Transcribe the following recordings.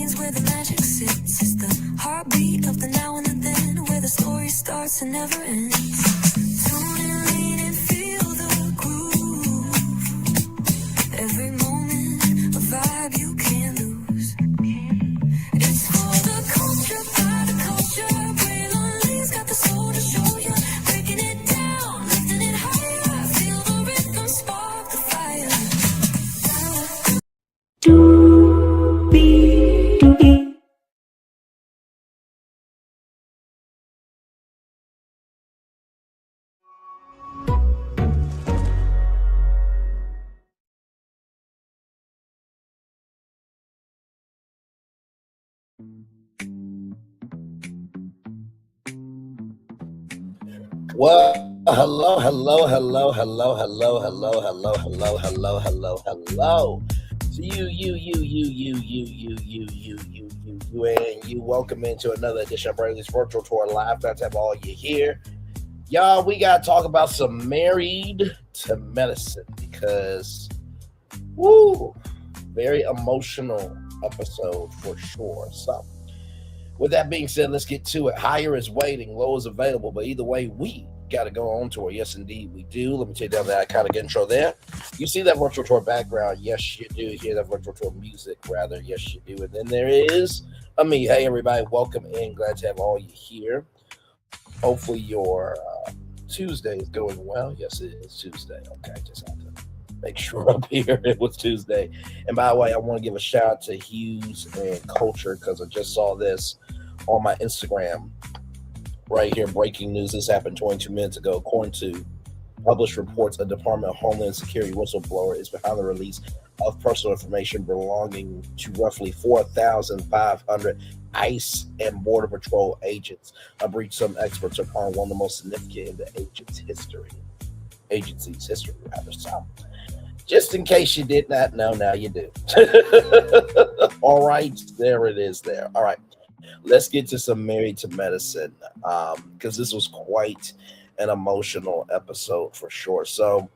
means where the magic sits. It's the heartbeat of the now and the then, where the story starts and never ends. Tune in, lean and feel the groove. Every moment, a vibe you can't lose. It's for the culture, by the culture. Braylon Lee's got the soul to show you. Breaking it down, lifting it higher. Feel the rhythm, spark the fire. Well, hello. To you, and you. Welcome into another edition of Braylon's Virtual Tour Live. Glad to have all you here. Y'all, we got to talk about some Married to Medicine because, very emotional episode for sure. So, with that being said, let's get to it. Higher is waiting, low is available, but either way, we got to go on tour. Yes, indeed, we do. Let me take down that iconic intro there. You see that virtual tour background? Yes, you do. Hear that virtual tour music, rather? Yes, you do. And then there is me. Hey, everybody, welcome in. Glad to have all you here. Hopefully, your Tuesday is going well. Yes, it is Tuesday. Okay, just have to make sure up here it was Tuesday. And by the way, I want to give a shout out to Hughes and Culture because I just saw this on my Instagram right here. Breaking news. This happened 22 minutes ago. According to published reports, a Department of Homeland Security whistleblower is behind the release of personal information belonging to roughly 4,500 ICE and Border Patrol agents. A breach some experts are calling one of the most significant in the agency's history, rather. So, just in case you did not know, now you do. All right, there it is there. All right, let's get to some Married to Medicine because this was quite an emotional episode for sure. So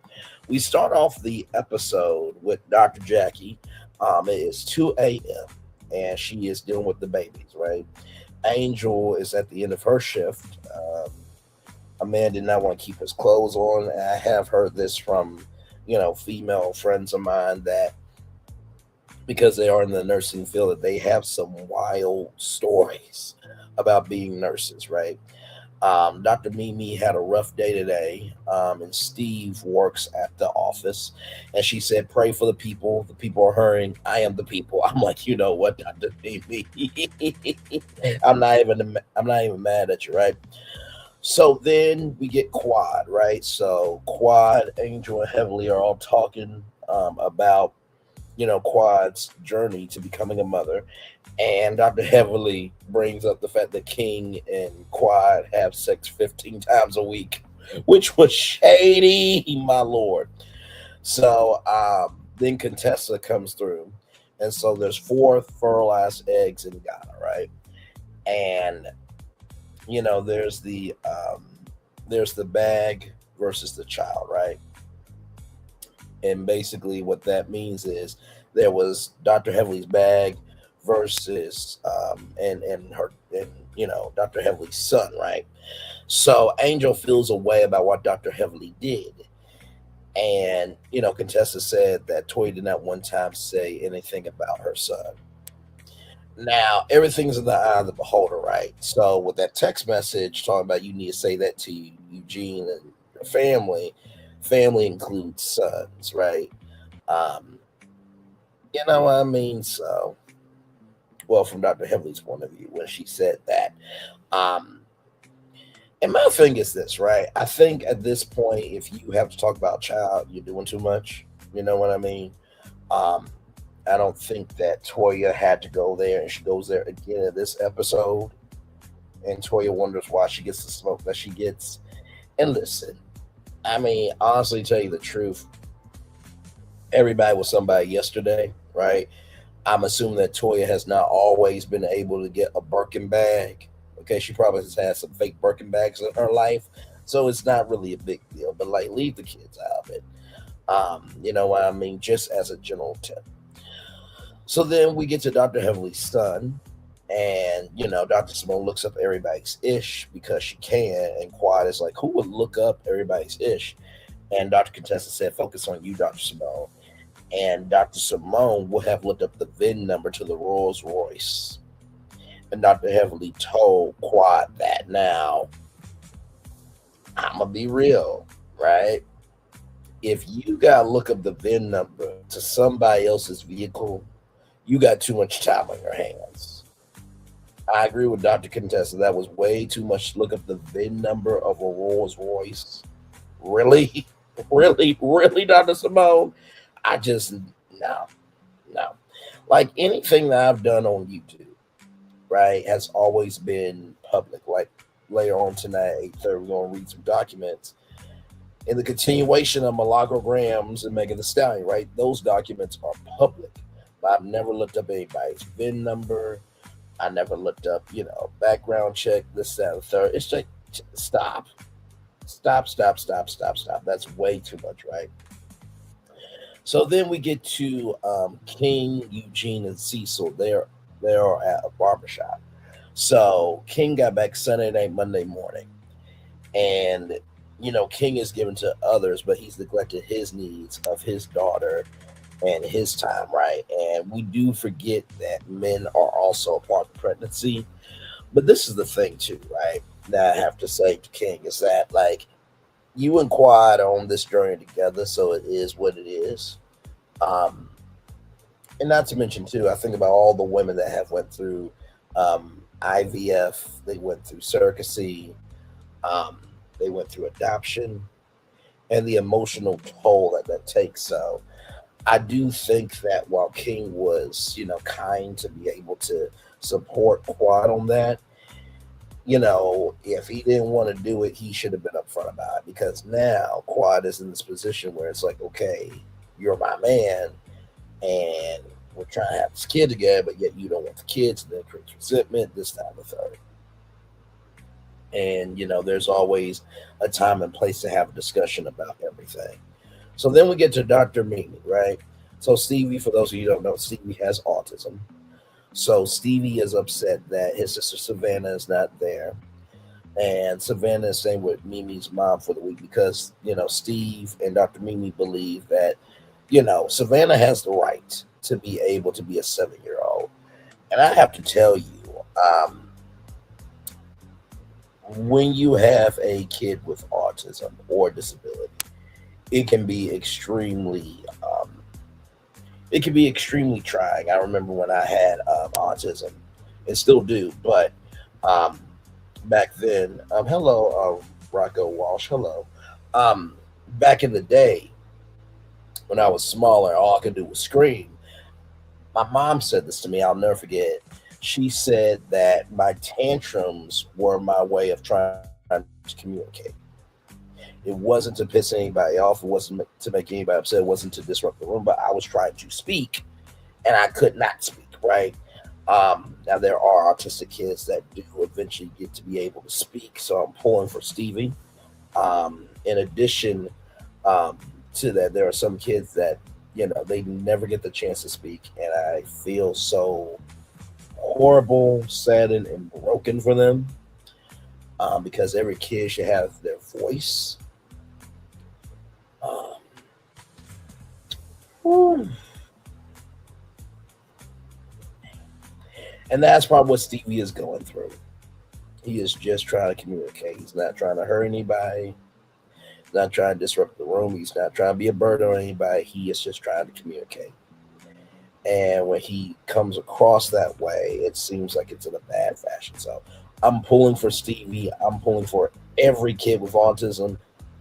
we start off the episode with Dr. Jackie. It is 2 a.m. and she is dealing with the babies, right? Angel is at the end of her shift. A man did not want to keep his clothes on. And I have heard this from female friends of mine that because they are in the nursing field, that they have some wild stories about being nurses, right? Dr. Mimi had a rough day today, and Steve works at the office, and she said, "Pray for the people. The people are hurting. I am the people." I'm like, you know what, Dr. Mimi? I'm not even mad at you, right? So then we get Quad, right? So Quad, Angel, and Heavenly are all talking about, Quad's journey to becoming a mother. And Dr. Heavenly brings up the fact that King and Quad have sex 15 times a week, which was shady, my lord. So then Contessa comes through. And so there's 4 fertilized eggs in Ghana, right? And there's the bag versus the child, right? And basically what that means is there was Dr. Heavenly's bag versus Dr. Heavenly's son, right? So Angel feels a way about what Dr. Heavenly did. And, Contessa said that Toya did not one time say anything about her son. Now, everything's in the eye of the beholder, right? So with that text message talking about you need to say that to Eugene and your family includes sons, right? You know what I mean? So, well, from Dr. Heavenly's point of view, when she said that. And my thing is this, right? I think at this point, if you have to talk about child, you're doing too much. You know what I mean? I don't think that Toya had to go there, and she goes there again in this episode. And Toya wonders why she gets the smoke that she gets. And listen, I mean, honestly, tell you the truth, everybody was somebody yesterday, right? I'm assuming that Toya has not always been able to get a Birkin bag. Okay, she probably has had some fake Birkin bags in her life, so it's not really a big deal. But leave the kids out of it. You know what I mean? Just as a general tip. So then we get to Dr. Heavenly's son, and Dr. Simone looks up everybody's ish because she can, and Quad is like, who would look up everybody's ish? And Dr. Contessa said, focus on you, Dr. Simone. And Dr. Simone would have looked up the VIN number to the Rolls Royce. And Dr. Heavenly told Quad that. Now, I'm going to be real, right? If you got to look up the VIN number to somebody else's vehicle, you got too much time on your hands. I agree with Dr. Contessa. That was way too much to look up the VIN number of a Rolls Royce. Really? Really, Dr. Simone? I just, no. Like anything that I've done on YouTube, right, has always been public. Like later on tonight at 8:30, we're going to read some documents in the continuation of Malagograms and Megan the Stallion, right? Those documents are public. But I've never looked up anybody's VIN number. I never looked up, background check, this, that, and the third. It's like, stop. That's way too much, right? So then we get to King, Eugene, and Cecil. They're at a barbershop. So King got back Sunday night, Monday morning. And, King is given to others, but he's neglected his needs of his daughter and his time, right? And we do forget that men are also a part of the pregnancy. But this is the thing, too, right? That I have to say to King is that, like, you and Quad are on this journey together, so it is what it is. And not to mention, too, I think about all the women that have went through IVF, they went through surrogacy, they went through adoption, and the emotional toll that takes. So I do think that while King was, kind to be able to support Quad on that, if he didn't want to do it, he should have been upfront about it, because now Quad is in this position where it's like, okay, you're my man, and we're trying to have this kid together, but yet you don't want the kids, and then it creates resentment, this, that, and the third. And, there's always a time and place to have a discussion about everything. So then we get to Dr. Mimi, right? So Stevie, for those of you who don't know, Stevie has autism. So Stevie is upset that his sister Savannah is not there. And Savannah is staying with Mimi's mom for the week because, Steve and Dr. Mimi believe that, Savannah has the right to be able to be a 7-year-old. And I have to tell you, when you have a kid with autism or disability, it can be extremely trying. I remember when I had autism, and still do, but back then, hello, Rocco Walsh, hello. Back in the day, when I was smaller, all I could do was scream. My mom said this to me, I'll never forget. She said that my tantrums were my way of trying to communicate. It wasn't to piss anybody off. It wasn't to make anybody upset. It wasn't to disrupt the room, but I was trying to speak, and I could not speak, right? Now, there are autistic kids that do eventually get to be able to speak, so I'm pulling for Stevie. In addition to that, there are some kids that, they never get the chance to speak, and I feel so horrible, saddened, and broken for them, because every kid should have their voice. And that's probably what Stevie is going through. He is just trying to communicate. He's not trying to hurt anybody. He's not trying to disrupt the room. He's not trying to be a burden on anybody. He is just trying to communicate. And when he comes across that way, it seems like it's in a bad fashion. So I'm pulling for Stevie. I'm pulling for every kid with autism,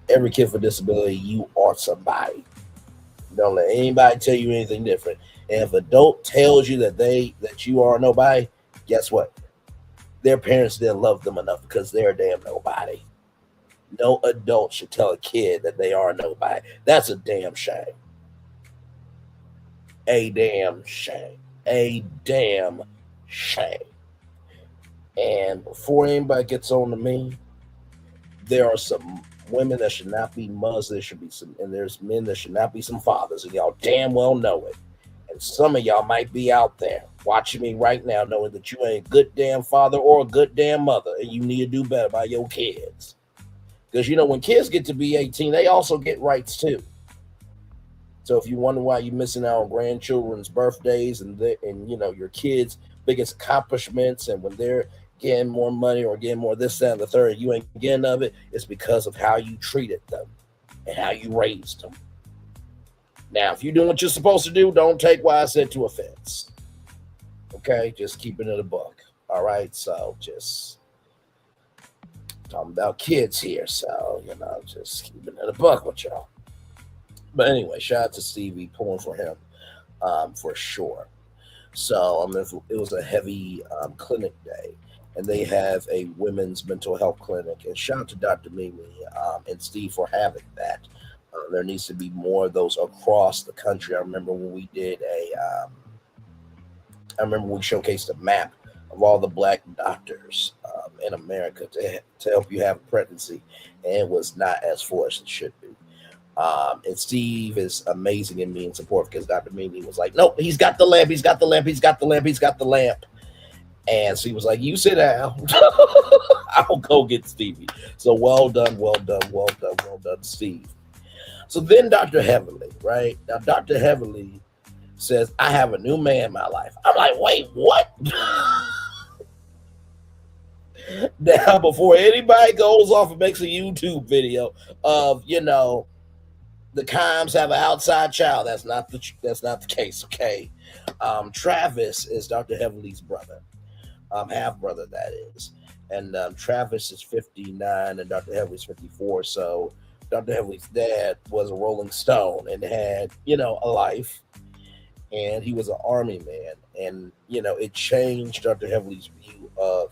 every kid with disability. You are somebody. Don't let anybody tell you anything different. And if an adult tells you that you are nobody, guess what? Their parents didn't love them enough, because they're a damn nobody. No adult should tell a kid that they are nobody. That's a damn shame. A damn shame. A damn shame. And before anybody gets on to me, there are some women that should not be mothers. There should be some, and there's men that should not be some fathers, and y'all damn well know it. And some of y'all might be out there watching me right now, knowing that you ain't a good damn father or a good damn mother, and you need to do better by your kids. Because when kids get to be 18, they also get rights too. So if you wonder why you're missing out on grandchildren's birthdays and your kids' biggest accomplishments, and when they're getting more money or getting more this, that, and the third, you ain't getting of it, it's because of how you treated them and how you raised them. Now, if you're doing what you're supposed to do, don't take what I said to offense. Okay, just keeping it a buck. All right, so just talking about kids here, so just keeping it a buck with y'all. But anyway, shout out to Stevie, pulling for him for sure. So it was a heavy clinic day, and they have a women's mental health clinic. And shout out to Dr. Mimi and Steve for having that. There needs to be more of those across the country. I remember when we did I remember we showcased a map of all the black doctors in America to help you have a pregnancy, and it was not as full as it should be. And Steve is amazing in being supportive because Dr. Mimi was like, nope, he's got the lamp, he's got the lamp, he's got the lamp, he's got the lamp. And so he was like, you sit down. I'll go get Stevie. So well done, Steve. So then Dr. Heavenly, right? Now, Dr. Heavenly says, I have a new man in my life. I'm like, wait, what? Now, before anybody goes off and makes a YouTube video of, the Kimes have an outside child, that's not the case, okay? Travis is Dr. Heavenly's brother, half brother, that is. And Travis is 59 and Dr. Heavenly's 54. So Dr. Heavenly's dad was a Rolling Stone and had, a life. And he was an army man. And, it changed Dr. Heavenly's view of,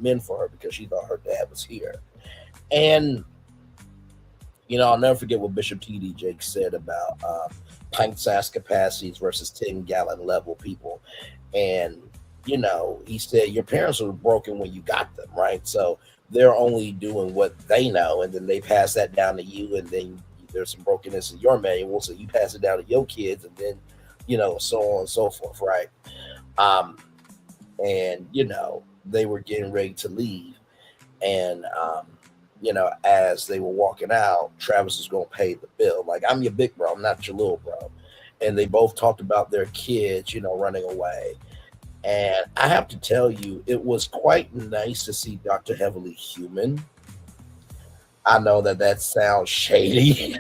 men for her because she thought her dad was here. And, I'll never forget what Bishop T.D. Jakes said about pint-sized capacities versus 10-gallon level people. And, he said your parents were broken when you got them, right? So they're only doing what they know, and then they pass that down to you, and then there's some brokenness in your manual, so you pass it down to your kids, and then, so on and so forth, right? And, they were getting ready to leave, and, as they were walking out, Travis was going to pay the bill. Like, I'm your big bro, I'm not your little bro. And they both talked about their kids, running away. And I have to tell you, it was quite nice to see Dr. Heavenly human. I know that sounds shady.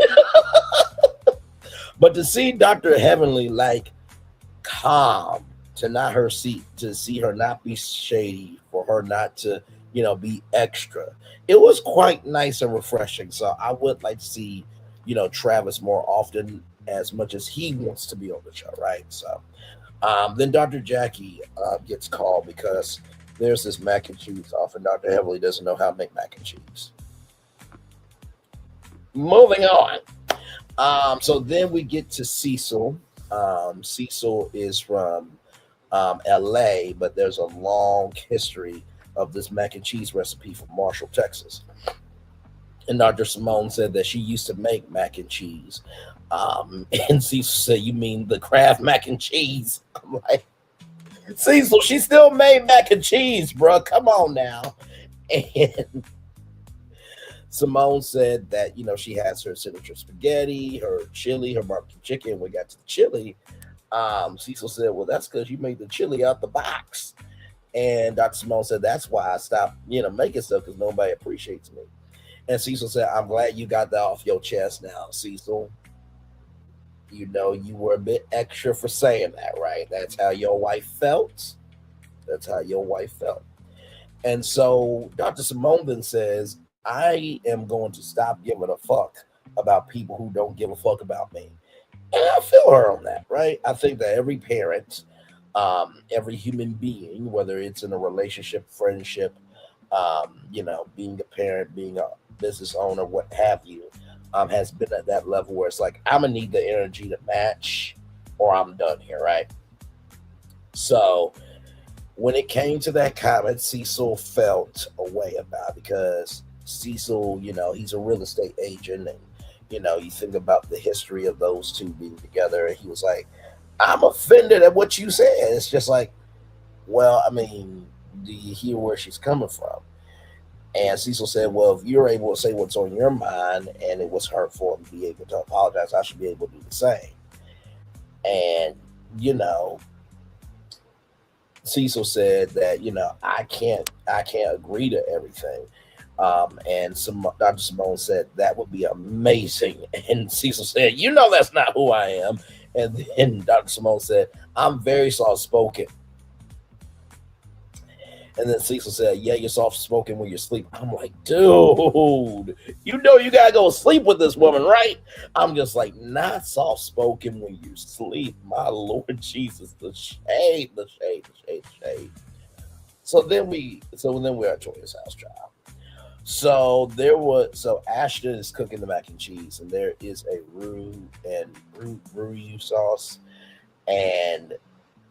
But to see Dr. Heavenly like calm, to see her not be shady, for her not to, be extra. It was quite nice and refreshing. So I would like to see, Travis more often, as much as he wants to be on the show, right? So then Dr. Jackie gets called because there's this mac and cheese off, and Dr. Heavenly doesn't know how to make mac and cheese. Moving on. So then we get to Cecil. Cecil is from LA, but there's a long history of this mac and cheese recipe from Marshall, Texas. And Dr. Simone said that she used to make mac and cheese. And Cecil said, you mean the Kraft mac and cheese? I'm like, Cecil, she still made mac and cheese, bro. Come on now. And Simone said that, she has her signature spaghetti, her chili, her barbecue chicken. When we got to the chili, Cecil said, well, that's because you made the chili out the box. And Dr. Simone said, that's why I stopped, making stuff, because nobody appreciates me. And Cecil said, I'm glad you got that off your chest now, Cecil. You were a bit extra for saying that, right? That's how your wife felt. That's how your wife felt. And so Dr. Simone then says, I am going to stop giving a fuck about people who don't give a fuck about me. And I feel her on that, right? I think that every parent, every human being, whether it's in a relationship, friendship, being a parent, being a business owner, what have you, has been at that level where it's like, I'm gonna need the energy to match or I'm done here, right? So when it came to that comment, Cecil felt a way about it because Cecil, he's a real estate agent, and you think about the history of those two being together, and he was like, I'm offended at what you said. It's just like, well, I mean, do you hear where she's coming from? And Cecil said, well, if you're able to say what's on your mind and it was hurtful and be able to apologize, I should be able to do the same. And, you know, Cecil said that, I can't agree to everything. And Dr. Simone said that would be amazing. And Cecil said, that's not who I am. And then Dr. Simone said, I'm very soft spoken. And then Cecil said, yeah, you're soft spoken when you sleep. I'm like, dude, you gotta go sleep with this woman, right? I'm just like, not soft spoken when you sleep. My Lord Jesus, the shade, the shade, the shade, the shade. So then we're at Toya's house, child. So Ashton is cooking the mac and cheese, and there is a roux sauce. And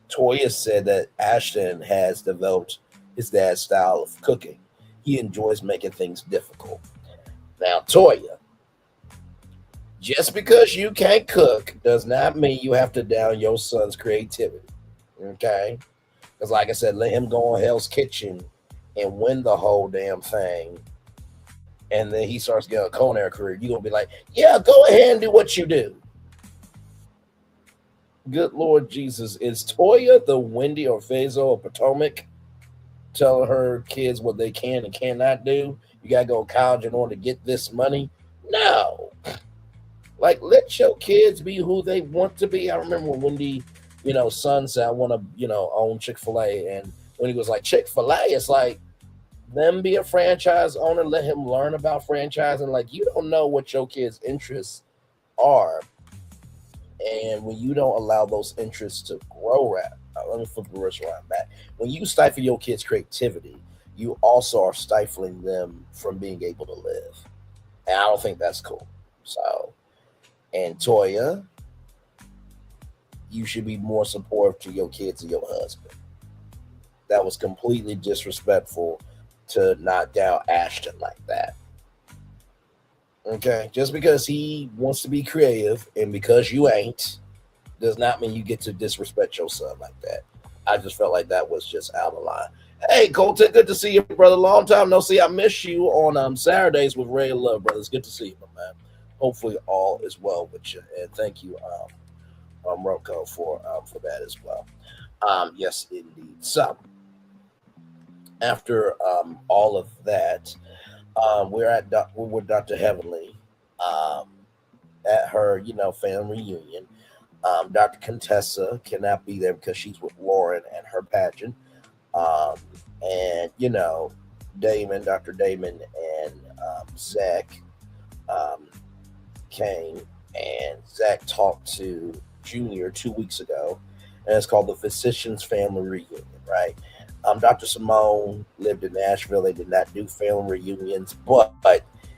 Toya said that Ashton has developed his dad's style of cooking. He enjoys making things difficult. Now, Toya, just because you can't cook does not mean you have to down your son's creativity. Okay? Because, like I said, let him go on Hell's Kitchen and win the whole damn thing. And then he starts getting a culinary career. You're going to be like, yeah, go ahead and do what you do. Good Lord Jesus. Is Toya the Wendy or Faisal of Potomac telling her kids what they can and cannot do? You got to go to college in order to get this money? No. Like, let your kids be who they want to be. I remember when Wendy, son said, I want to, own Chick-fil-A. And when he was like, Chick-fil-A, it's like, them be a franchise owner, let him learn about franchising. Like, you don't know what your kids' interests are. And when you don't allow those interests to grow, let me flip the reverse around back. When you stifle your kids' creativity, you also are stifling them from being able to live. And I don't think that's cool. So, and Toya, you should be more supportive to your kids and your husband. That was completely disrespectful to knock down Ashton like that. Okay, just because he wants to be creative and because you ain't does not mean you get to disrespect your son like that. I just felt like that was just out of line. Hey, Colton, good to see you, brother. Long time no see. I miss you on Saturdays with Ray and Love, brothers. Good to see you, my man. Hopefully all is well with you, and thank you, Rocco, for that as well. Yes, indeed. So after all of that, we're with Dr. Heavenly um, at her, family reunion. Dr. Contessa cannot be there because she's with Lauren and her pageant. Um, and, Dr. Damon and Zach um, came, and Zach talked to Junior 2 weeks ago, and it's called the Physician's Family Reunion, right? Dr. Simone lived in Nashville. They did not do family reunions, but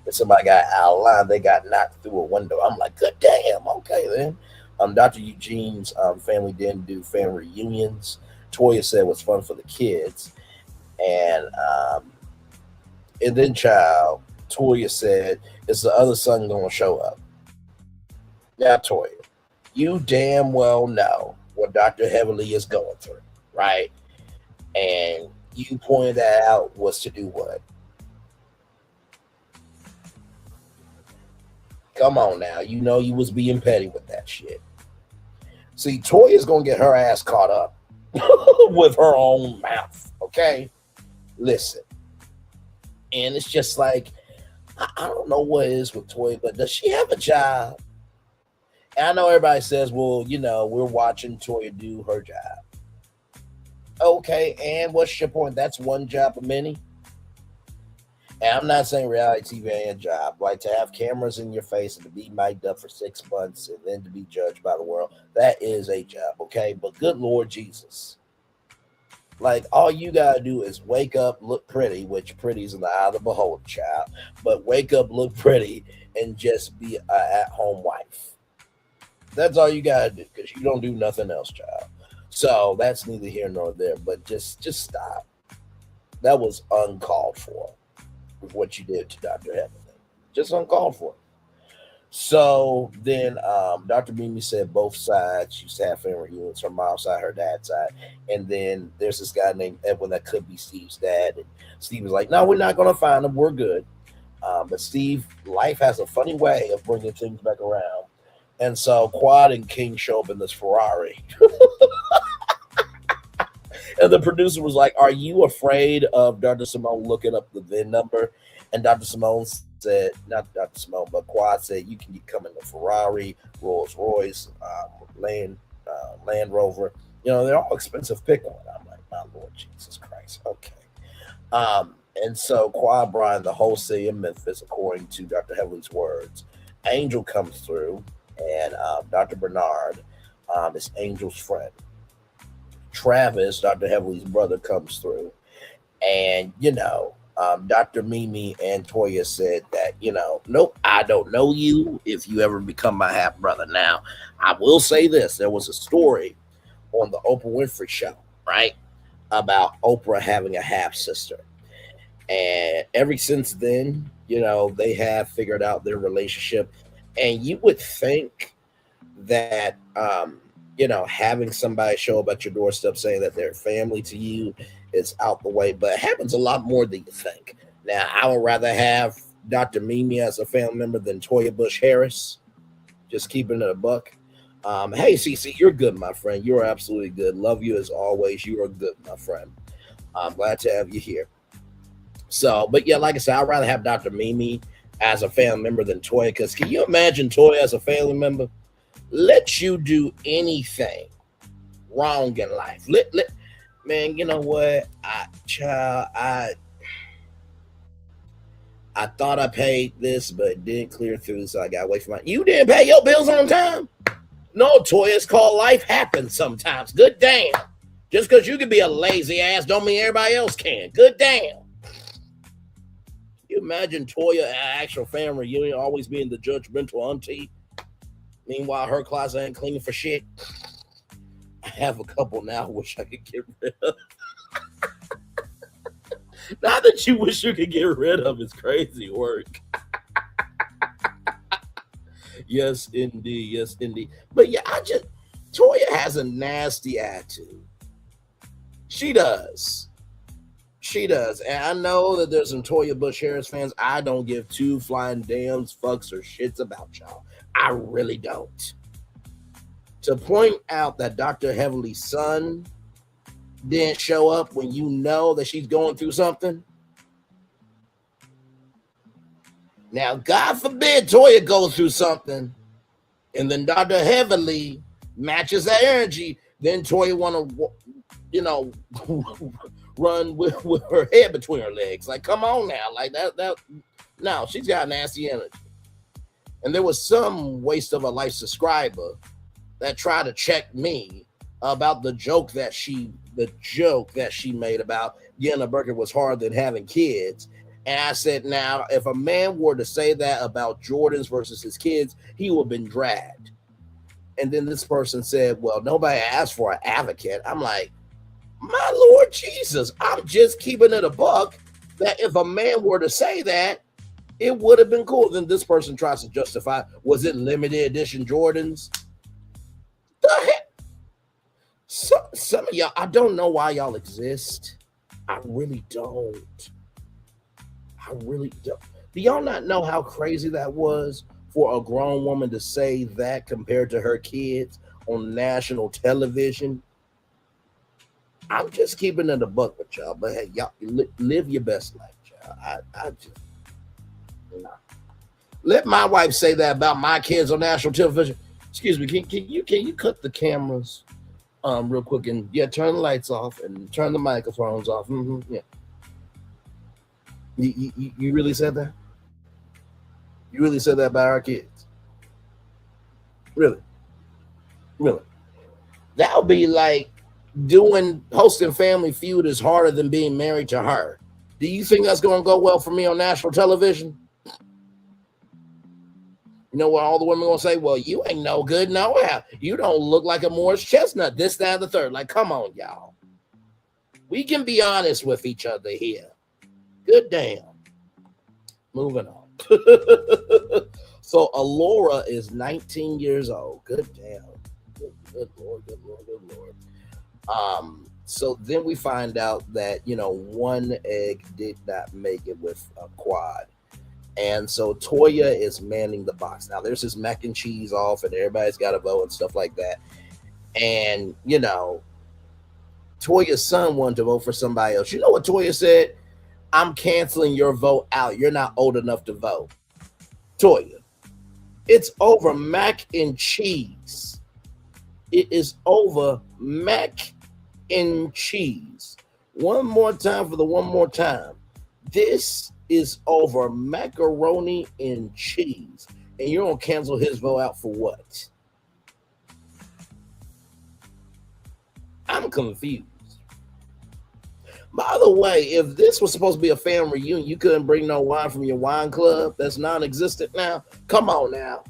if somebody got out of line, they got knocked through a window. I'm like, good damn, okay then. Dr. Eugene's family didn't do family reunions. Toya said it was fun for the kids, and then child Toya said, "Is the other son gonna show up?" Now, Toya, you damn well know what Dr. Heavenly is going through, right? And you pointed that out was to do what? Come on now, you was being petty with that shit. See, Toya's gonna get her ass caught up with her own mouth. Okay, listen, and it's just like I don't know what it is with Toya, but does she have a job? And I know everybody says, well, we're watching Toya do her job. Okay, and what's your point? That's one job of many. And I'm not saying reality TV ain't a job. Like to have cameras in your face and to be mic'd up for 6 months and then to be judged by the world, that is a job, okay? But good Lord Jesus. Like all you gotta do is wake up, look pretty, which pretty's in the eye of the beholder, child. But wake up, look pretty, and just be an at-home wife. That's all you gotta do, because you don't do nothing else, child. So that's neither here nor there. But just stop. That was uncalled for with what you did to Dr. Heavenly. Just uncalled for. So then Dr. Mimi said both sides used to have family reunions, her mom's side, her dad's side. And then there's this guy named Edwin that could be Steve's dad. And Steve was like, no, we're not going to find him. We're good. But Steve, life has a funny way of bringing things back around. And so Quad and King show up in this Ferrari. And the producer was like, are you afraid of Dr. Simone looking up the VIN number? And Dr. Simone said, not Dr. Simone, but Quad said, you can come in the Ferrari, Rolls Royce, Land Rover. They're all expensive. Pick one. I'm like, my Lord Jesus Christ. Okay. And so Quad Brian, the whole city of Memphis, according to Dr. Heavenly's words, Angel comes through, and Dr. Bernard is Angel's friend. Travis, Dr. Heavenly's brother, comes through. And, Dr. Mimi and Toya said that, nope, I don't know you if you ever become my half brother. Now, I will say this. There was a story on the Oprah Winfrey show, right, about Oprah having a half sister. And ever since then, they have figured out their relationship. And you would think that, having somebody show up at your doorstep saying that they're family to you is out the way, but it happens a lot more than you think. Now, I would rather have Dr. Mimi as a family member than Toya Bush Harris, just keeping it a buck. Hey, CC, you're good, my friend. You are absolutely good. Love you as always. You are good, my friend. I'm glad to have you here. So, but yeah, like I said, I'd rather have Dr. Mimi as a family member than Toya, because can you imagine Toya as a family member? Let you do anything wrong in life. Man, you know what? I thought I paid this, but it didn't clear through, so I got away from you didn't pay your bills on time? No, Toya, it's called life happens sometimes. Good damn. Just because you can be a lazy ass don't mean everybody else can. Good damn. You imagine Toya, actual family reunion, always being the judgmental auntie. Meanwhile, her closet ain't clean for shit. I have a couple now I wish I could get rid of. Not that you wish you could get rid of is crazy work. Yes, indeed. Yes, indeed. But yeah, Toya has a nasty attitude. She does. She does. And I know that there's some Toya Bush Harris fans. I don't give two flying damns, fucks, or shits about y'all. I really don't. To point out that Dr. Heavenly's son didn't show up when you know that she's going through something. Now, God forbid Toya goes through something, and then Dr. Heavenly matches that energy, then Toya want to, run with her head between her legs. Like, come on now. Like, that. No, she's got nasty energy. And there was some waste of a life subscriber that tried to check me about the joke that she made about getting a burger was harder than having kids. And I said, now, if a man were to say that about Jordans versus his kids, he would have been dragged. And then this person said, well, nobody asked for an advocate. I'm like, my Lord Jesus, I'm just keeping it a buck that if a man were to say that, it would have been cool. Then this person tries to justify, was it limited edition Jordans? The heck? Some of y'all, I don't know why y'all exist. I really don't. Do y'all not know how crazy that was for a grown woman to say that compared to her kids on national television? I'm just keeping it a buck with y'all, but hey, y'all live your best life, y'all. I just no. Let my wife say that about my kids on national television. Excuse me, can you cut the cameras real quick and turn the lights off and turn the microphones off. Yeah. You really said that? You really said that about our kids? Really? That would be like hosting Family Feud is harder than being married to her. Do you think that's going to go well for me on national television? You know what all the women going to say? Well, you ain't no good nowhere. You don't look like a Morris Chestnut, this, that, and the third. Like, come on, y'all. We can be honest with each other here. Good damn. Moving on. So Alora is 19 years old. Good damn. Good lord, good lord, good lord. So then we find out that one egg did not make it with a quad. And so Toya is manning the box. Now there's this mac and cheese off, and everybody's got a vote and stuff like that. And Toya's son wanted to vote for somebody else. You know what Toya said? I'm canceling your vote out. You're not old enough to vote. Toya, it's over mac and cheese. It is over mac and cheese. One more time for the one more time. This is over macaroni and cheese. And you're going to cancel his vote out for what? I'm confused. By the way, if this was supposed to be a family reunion, you couldn't bring no wine from your wine club that's non-existent now? Come on now.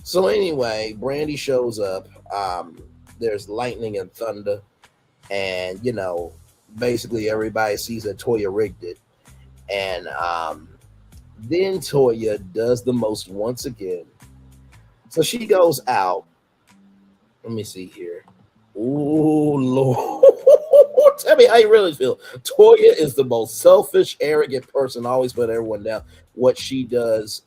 So anyway, Brandy shows up. There's lightning and thunder. And, basically everybody sees that Toya rigged it. And then Toya does the most once again. So she goes out. Let me see here. Ooh, Lord. Tell me how you really feel. Toya is the most selfish, arrogant person, always put everyone down. What does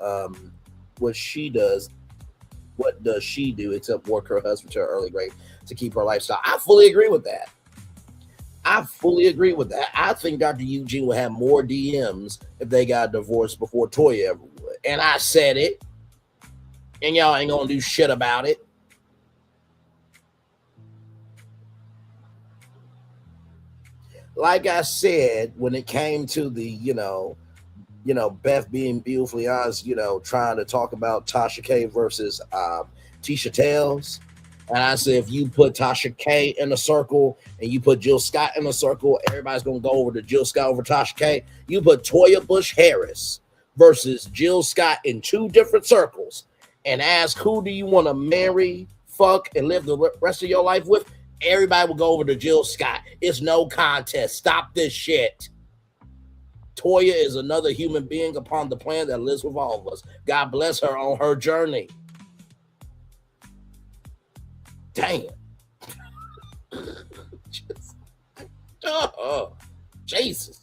she do except work her husband to her early grave to keep her lifestyle? I fully agree with that. I think Dr. Eugene would have more DMs if they got divorced before Toya ever would. And I said it. And y'all ain't gonna do shit about it. Like I said, when it came to the, Beth being beautifully honest, trying to talk about Tasha K versus Tisha Tales. And I said, if you put Tasha K in a circle and you put Jill Scott in a circle, everybody's going to go over to Jill Scott over Tasha K. You put Toya Bush Harris versus Jill Scott in two different circles and ask who do you want to marry, fuck, and live the rest of your life with, everybody will go over to Jill Scott. It's no contest. Stop this shit. Toya is another human being upon the planet that lives with all of us. God bless her on her journey. Damn. Jesus.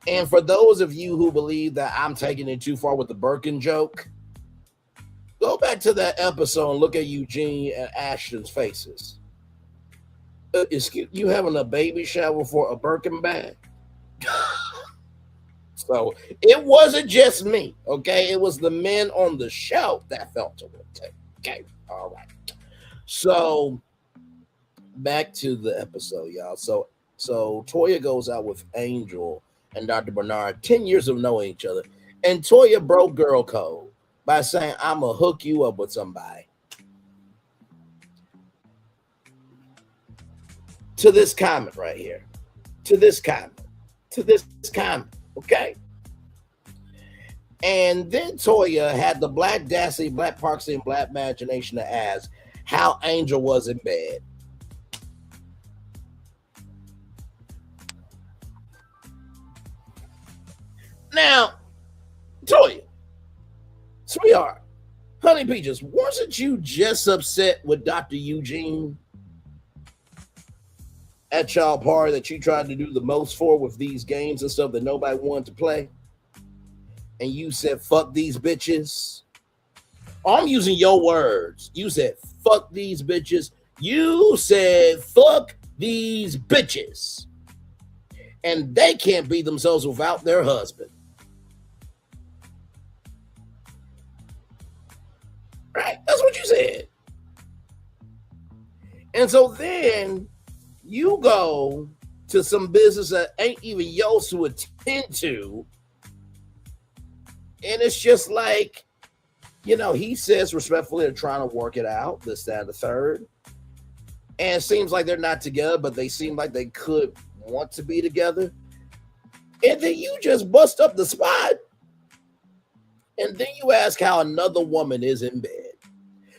And for those of you who believe that I'm taking it too far with the Birkin joke, go back to that episode and look at Eugene and Ashton's faces. Excuse you having a baby shower for a Birkin bag? So it wasn't just me, okay? It was the men on the show that felt it. Okay, all right. So back to the episode, y'all. So Toya goes out with Angel and Dr. Bernard, 10 years of knowing each other. And Toya broke girl code by saying, I'm going to hook you up with somebody. To this comment right here. To this comment. Okay? And then Toya had the black audacity, black proxy, and black imagination to ask how Angel was in bed. Now, Toya, sweetheart, honey peaches, wasn't you just upset with Dr. Eugene at y'all party that you tried to do the most for with these games and stuff that nobody wanted to play? And you said, fuck these bitches. I'm using your words. You said, fuck these bitches. You said, fuck these bitches. And they can't be themselves without their husband. Right? That's what you said. And so then you go to some business that ain't even yours to attend to. And it's just like, he says respectfully they're trying to work it out, this, that, and the third. And it seems like they're not together, but they seem like they could want to be together. And then you just bust up the spot. And then you ask how another woman is in bed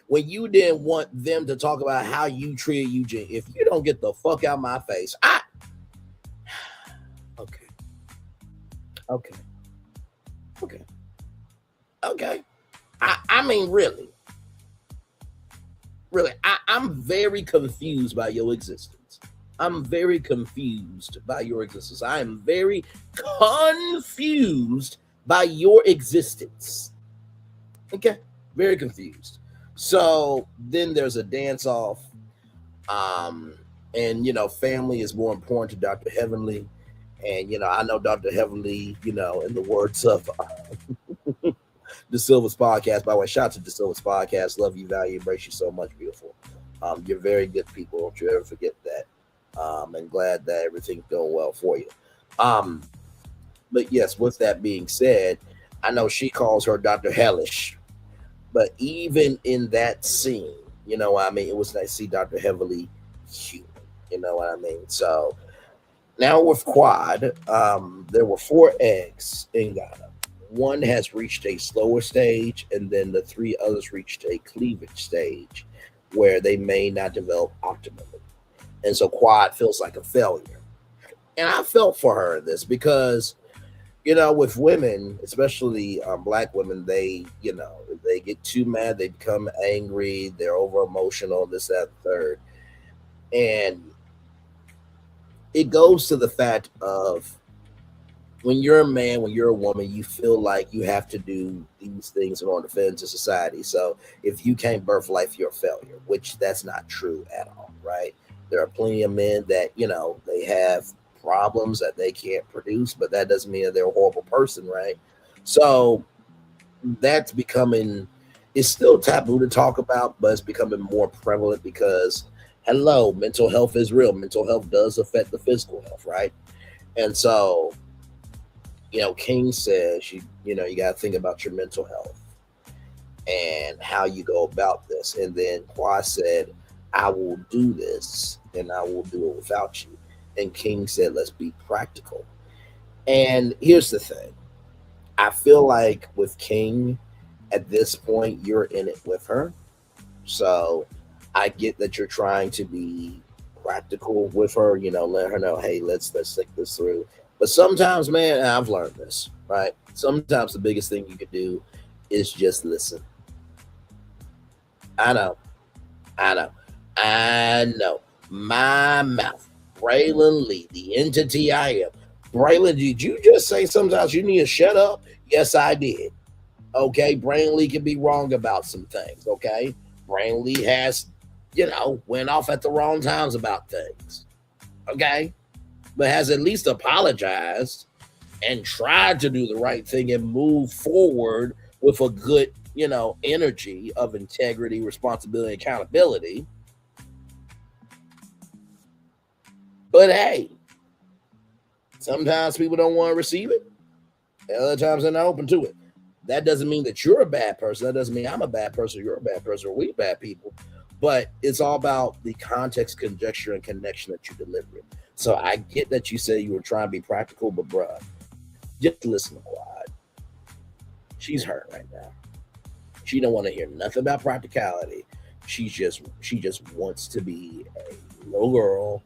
when you didn't want them to talk about how you treated Eugene. If you don't get the fuck out of my face, Okay. Okay. Okay. I mean, really, really, I'm very confused by your existence. I'm very confused by your existence. I am very confused by your existence. Okay. Very confused. So then there's a dance off. Um, and family is more important to Dr. Heavenly. And I know Dr. Heavenly, in the words of the Silver's podcast. By the way, shout out to the Silver's podcast. Love you, value, embrace you so much, beautiful. You're very good people. Don't you ever forget that. And glad that everything's going well for you. Um, but yes, with that being said, I know she calls her Dr. Hellish, but even in that scene, what I mean, it was nice to see Dr. Heavily human. You know what I mean? So now with Quad, there were 4 eggs in Ghana. One has reached a slower stage, and then the 3 others reached a cleavage stage where they may not develop optimally. And so Quad feels like a failure. And I felt for her in this because, with women, especially black women, they get too mad, they become angry, they're over emotional, this, that, third. And it goes to the fact of when you're a man, when you're a woman, you feel like you have to do these things in order to fit into society. So if you can't birth life, you're a failure, which that's not true at all, right? There are plenty of men that, they have problems that they can't produce, but that doesn't mean that they're a horrible person, right? So that's becoming, it's still taboo to talk about, but it's becoming more prevalent because, hello, mental health is real. Mental health does affect the physical health, right? And so, King says you got to think about your mental health and how you go about this. And then Kwa said, I will do this and I will do it without you. And King said, let's be practical. And here's the thing. I feel like with King, at this point, you're in it with her. So I get that you're trying to be practical with her, let her know, hey, let's think this through. But sometimes, man, I've learned this, right? Sometimes the biggest thing you can do is just listen. I know, I know, I know. My mouth, Braylon Lee, the entity I am. Braylon, did you just say sometimes you need to shut up? Yes, I did. Okay, Braylon Lee can be wrong about some things. Okay, Braylon Lee has, went off at the wrong times about things. Okay, but has at least apologized and tried to do the right thing and move forward with a good, energy of integrity, responsibility, accountability. But hey, sometimes people don't want to receive it. And other times they're not open to it. That doesn't mean that you're a bad person. That doesn't mean I'm a bad person, you're a bad person, or we bad people. But it's all about the context, conjecture, and connection that you deliver it. So I get that you say you were trying to be practical, but bruh, just listen to Quad. She's hurt right now. She don't want to hear nothing about practicality. She just wants to be a little girl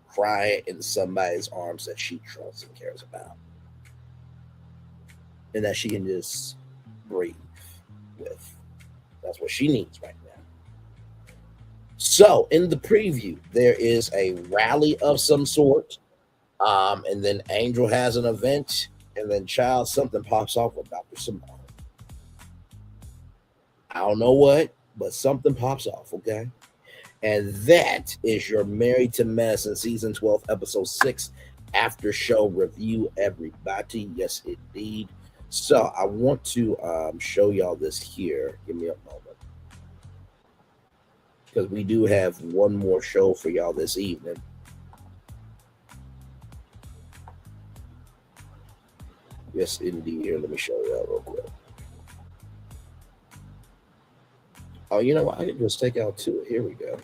crying in somebody's arms that she trusts and cares about. And that she can just breathe with. That's what she needs right now. So in the preview, there is a rally of some sort. And then Angel has an event, and then Child something pops off with Dr. Simone. I don't know what, but something pops off, okay? And that is your Married to Medicine Season 12, Episode 6 after show review, everybody. Yes, indeed. So I want to show y'all this here. Give me a moment. Because we do have one more show for y'all this evening. Yes, indeed. Here, let me show y'all real quick. Oh, you know what? I can just take out 2. Here we go.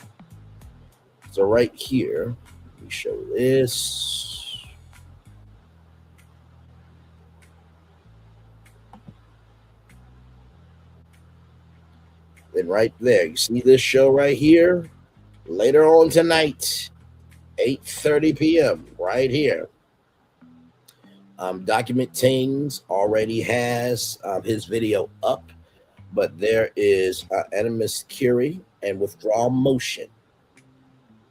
So right here, let me show this. Then right there, you see this show right here? Later on tonight, 8:30 p.m. right here. Document Teens already has his video up, but there is Animus Curie and Withdrawal Motion.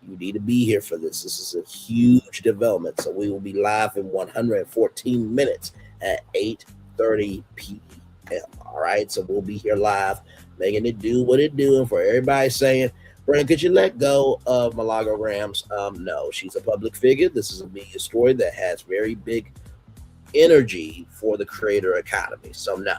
You need to be here for this. This is a huge development. So we will be live in 114 minutes at 8:30 p.m. All right. So we'll be here live, making it do what it do. And for everybody saying, Brandon, could you let go of Milagograms? No, she's a public figure. This is a media story that has very big energy for the creator economy. So no.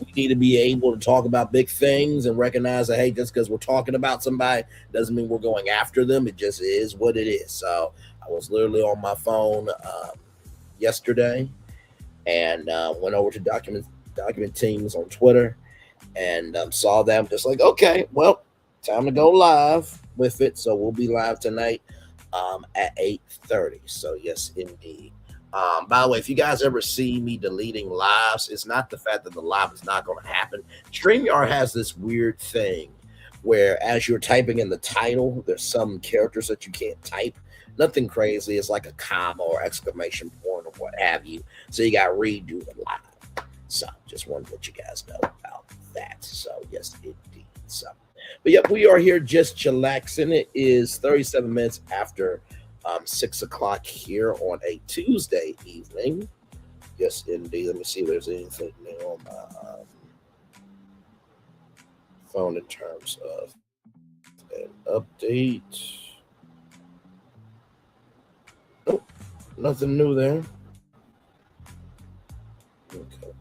We need to be able to talk about big things and recognize that, hey, just because we're talking about somebody doesn't mean we're going after them. It just is what it is. So I was literally on my phone yesterday and went over to document Teams on Twitter and saw them just like, okay, well, time to go live with it. So we'll be live tonight at 8:30. So yes, indeed. By the way, if you guys ever see me deleting lives, it's not the fact that the live is not going to happen. StreamYard has this weird thing where as you're typing in the title, there's some characters that you can't type. Nothing crazy. It's like a comma or exclamation point or what have you. So you got to redo the live. So just wanted to let you guys know about that. So yes, indeed. So, but yep, we are here just chillaxing. It is 37 minutes after 6 o'clock here on a Tuesday evening. Yes, indeed. Let me see if there's anything new on my phone in terms of an update. Nope, nothing new there. Okay.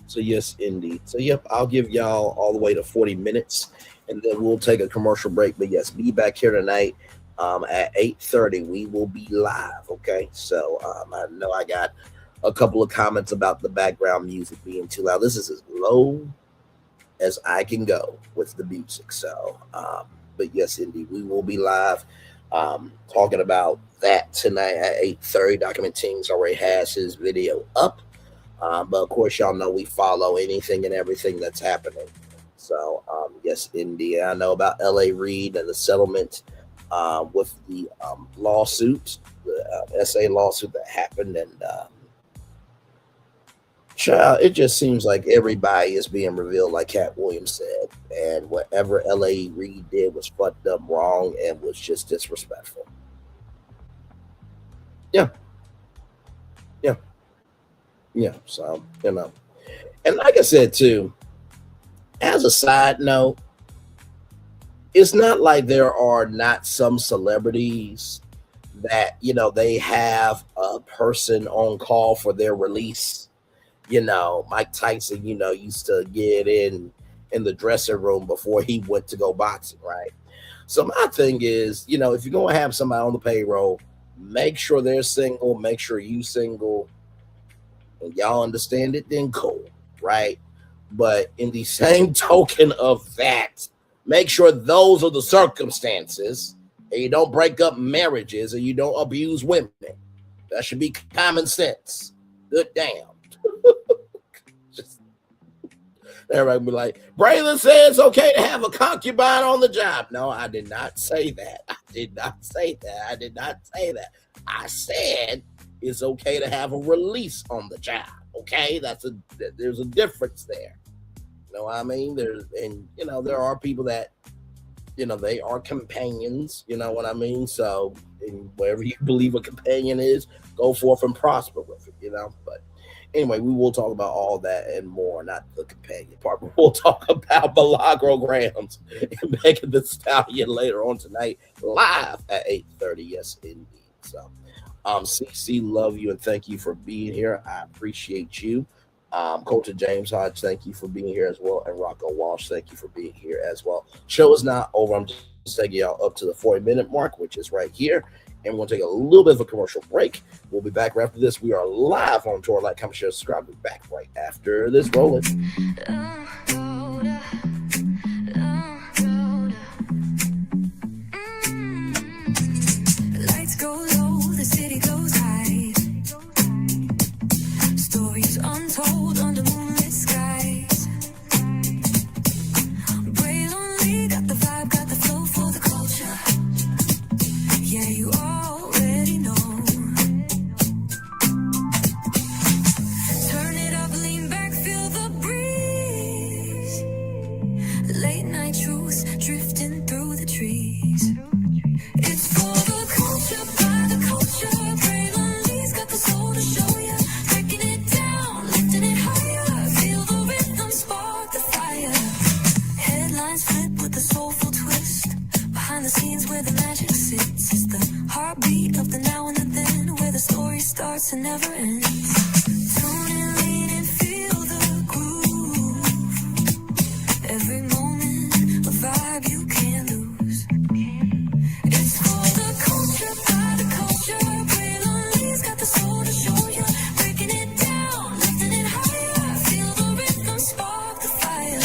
So yes, indeed. So yep, I'll give y'all all the way to 40 minutes, and then we'll take a commercial break. But yes, be back here tonight. At 8:30, we will be live. Okay, so I know I got a couple of comments about the background music being too loud. This is as low as I can go with the music. So, but yes, indeed, we will be live talking about that tonight at 8:30. Document Teams already has his video up, but of course, y'all know we follow anything and everything that's happening. So, yes, indeed, I know about L.A. Reid and the settlement. With the lawsuit, the SA lawsuit that happened, and child, it just seems like everybody is being revealed, like Cat Williams said, and whatever L.A. Reid did was fucked up, wrong, and was just disrespectful. Yeah. So and like I said too, as a side note, it's not like there are not some celebrities that, they have a person on call for their release. Mike Tyson, used to get in the dressing room before he went to go boxing, right? So my thing is, if you're going to have somebody on the payroll, make sure they're single, make sure you single, and y'all understand it, then cool, right? But in the same token of that, make sure those are the circumstances, and you don't break up marriages, and you don't abuse women. That should be common sense. Good damn. Just, everybody be like, Braylon says it's okay to have a concubine on the job. No, I did not say that. I said it's okay to have a release on the job. Okay, there's a difference there. You know what I mean? There are people that, they are companions, you know what I mean? So whatever you believe a companion is, go forth and prosper with it, But anyway, we will talk about all that and more, not the companion part, but we'll talk about Milagograms and Megan Thee Stallion later on tonight, live at 8:30. Yes, indeed. So CC, love you and thank you for being here. I appreciate you. Colton James Hodge, thank you for being here as well. And Rocco Walsh, thank you for being here as well. Show is not over. I'm just taking y'all up to the 40-minute mark, which is right here. And we're going to take a little bit of a commercial break. We'll be back after this. We are live on tour. Like, comment, share, subscribe. We'll be back right after this rolling. Lights go low, the city goes high. Stories untold under moonlit skies. Braille only got the vibe, got the flow for the culture. Yeah, you already know. scenes where the magic sits. It's the heartbeat of the now and the then, where the story starts and never ends. Tune in, lean and feel the groove. Every moment, a vibe you can't lose. It's for the culture, by the culture. Brilliantly's got the soul to show you. Breaking it down, lifting it higher. Feel the rhythm, spark the fire.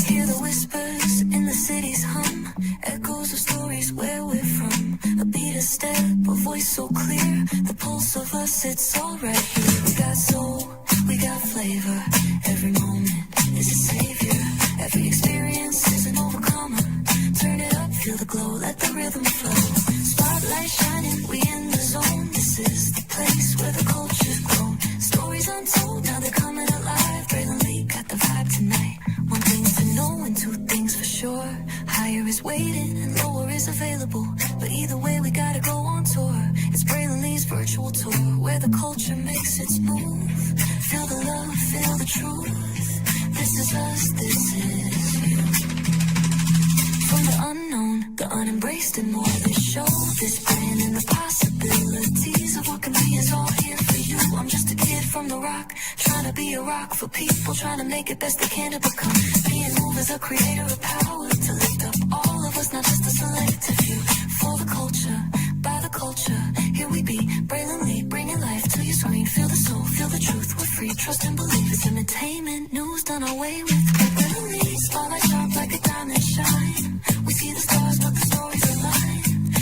Hear the whispers in the city's hum, echoes of stories where we're from. A beat, a step, a voice so clear, the pulse of us, it's all right here. We got soul, we got flavor. Every moment is a savior. Every experience is an overcomer. Turn it up, feel the glow, let the rhythm flow. Spotlight shining, we in the zone. This is the place where the culture's grown. Stories untold, now they're coming alive. Brilliantly got the vibe tonight. One thing to know and two things for sure. Higher is waiting and lower is available. But either way, we gotta go on tour. It's Braylonly's virtual tour, where the culture makes its move. Feel the love, feel the truth. This is us, this is you. From the unknown, the unembraced and more. This show, this brand and the possibilities of what can be is all here for you. I'm just a kid from the rock, trying to be a rock for people, trying to make it best they can to become. Being moved as a creator of power to lift up all of us, not just a selective few. For the culture, by the culture, here we be. Braylonly, bringing life to your screen. Feel the soul, feel the truth. We're free, trust and believe. It's entertainment, news done away with. Braylonly, spotlight sharp like a diamond shine. We see the stars, but the stories align.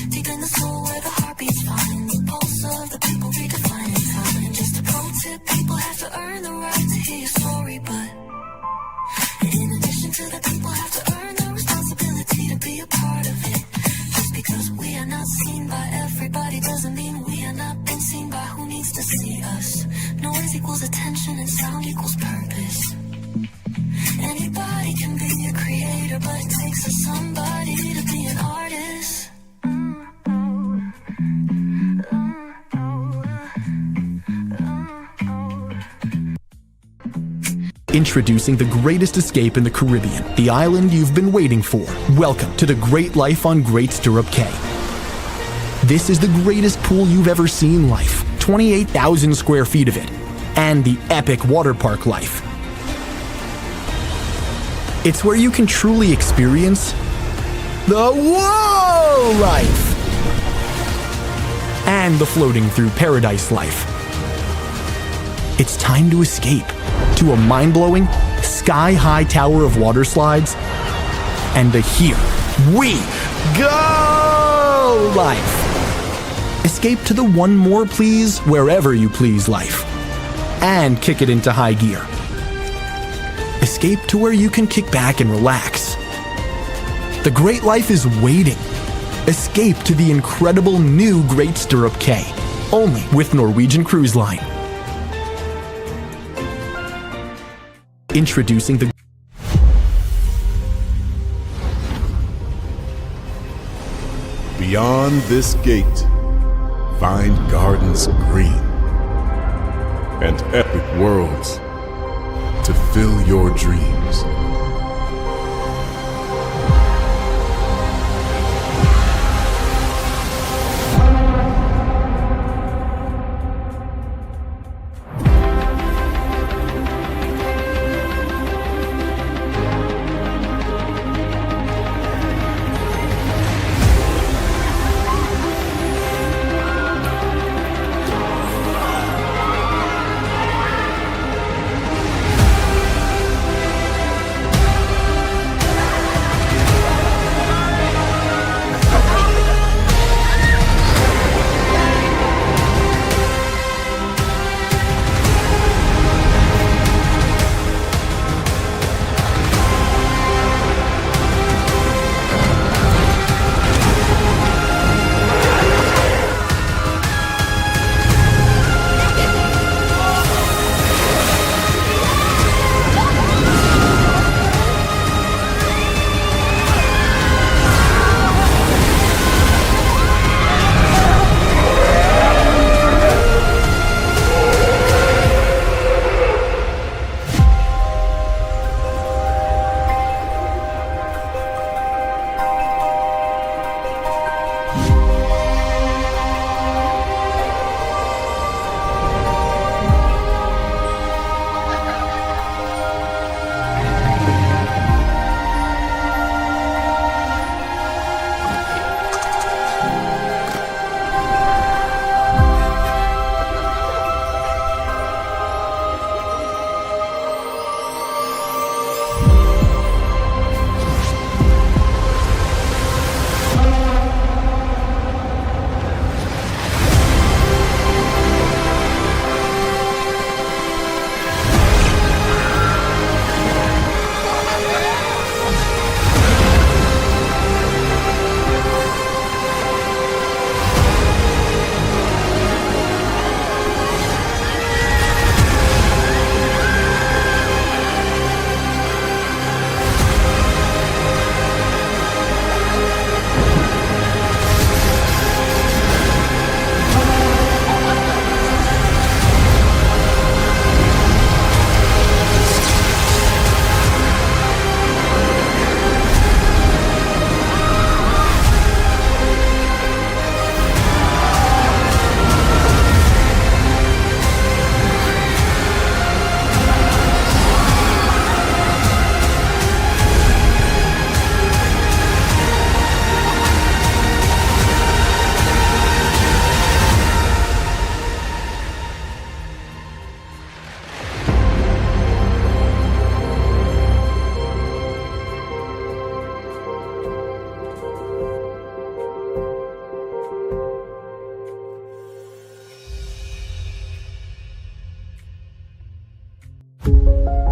Deep in the soul where the heartbeats find. The pulse of the people redefining time. Just a pro tip, people have to earn the right to hear your story, but in addition to that, people have to earn the responsibility to be a part of it. Just because we are not seen by everybody doesn't mean we are not been seen by who needs to see us. Noise equals attention and sound equals purpose. Anybody can be a creator, but it takes a somebody to be an artist. Introducing the greatest escape in the Caribbean, the island you've been waiting for. Welcome to the Great Life on Great Stirrup Cay. This is the greatest pool you've ever seen life, 28,000 square feet of it, and the epic water park life. It's where you can truly experience the whoa life and the floating through paradise life. It's time to escape to a mind-blowing, sky-high tower of water slides and the Here We Go life. Escape to the one more please wherever you please life and kick it into high gear. Escape to where you can kick back and relax. The great life is waiting. Escape to the incredible new Great Stirrup Cay, only with Norwegian Cruise Line. Introducing the Beyond this gate, find gardens green and epic worlds to fill your dreams.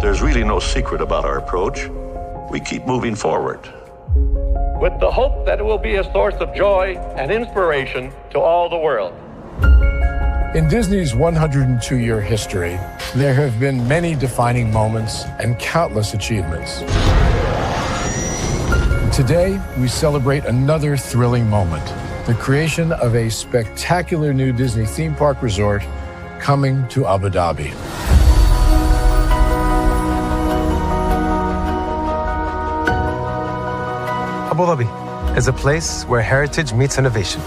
There's really no secret about our approach. We keep moving forward, with the hope that it will be a source of joy and inspiration to all the world. In Disney's 102-year history, there have been many defining moments and countless achievements. Today, we celebrate another thrilling moment, the creation of a spectacular new Disney theme park resort coming to Abu Dhabi. Abu Dhabi is a place where heritage meets innovation,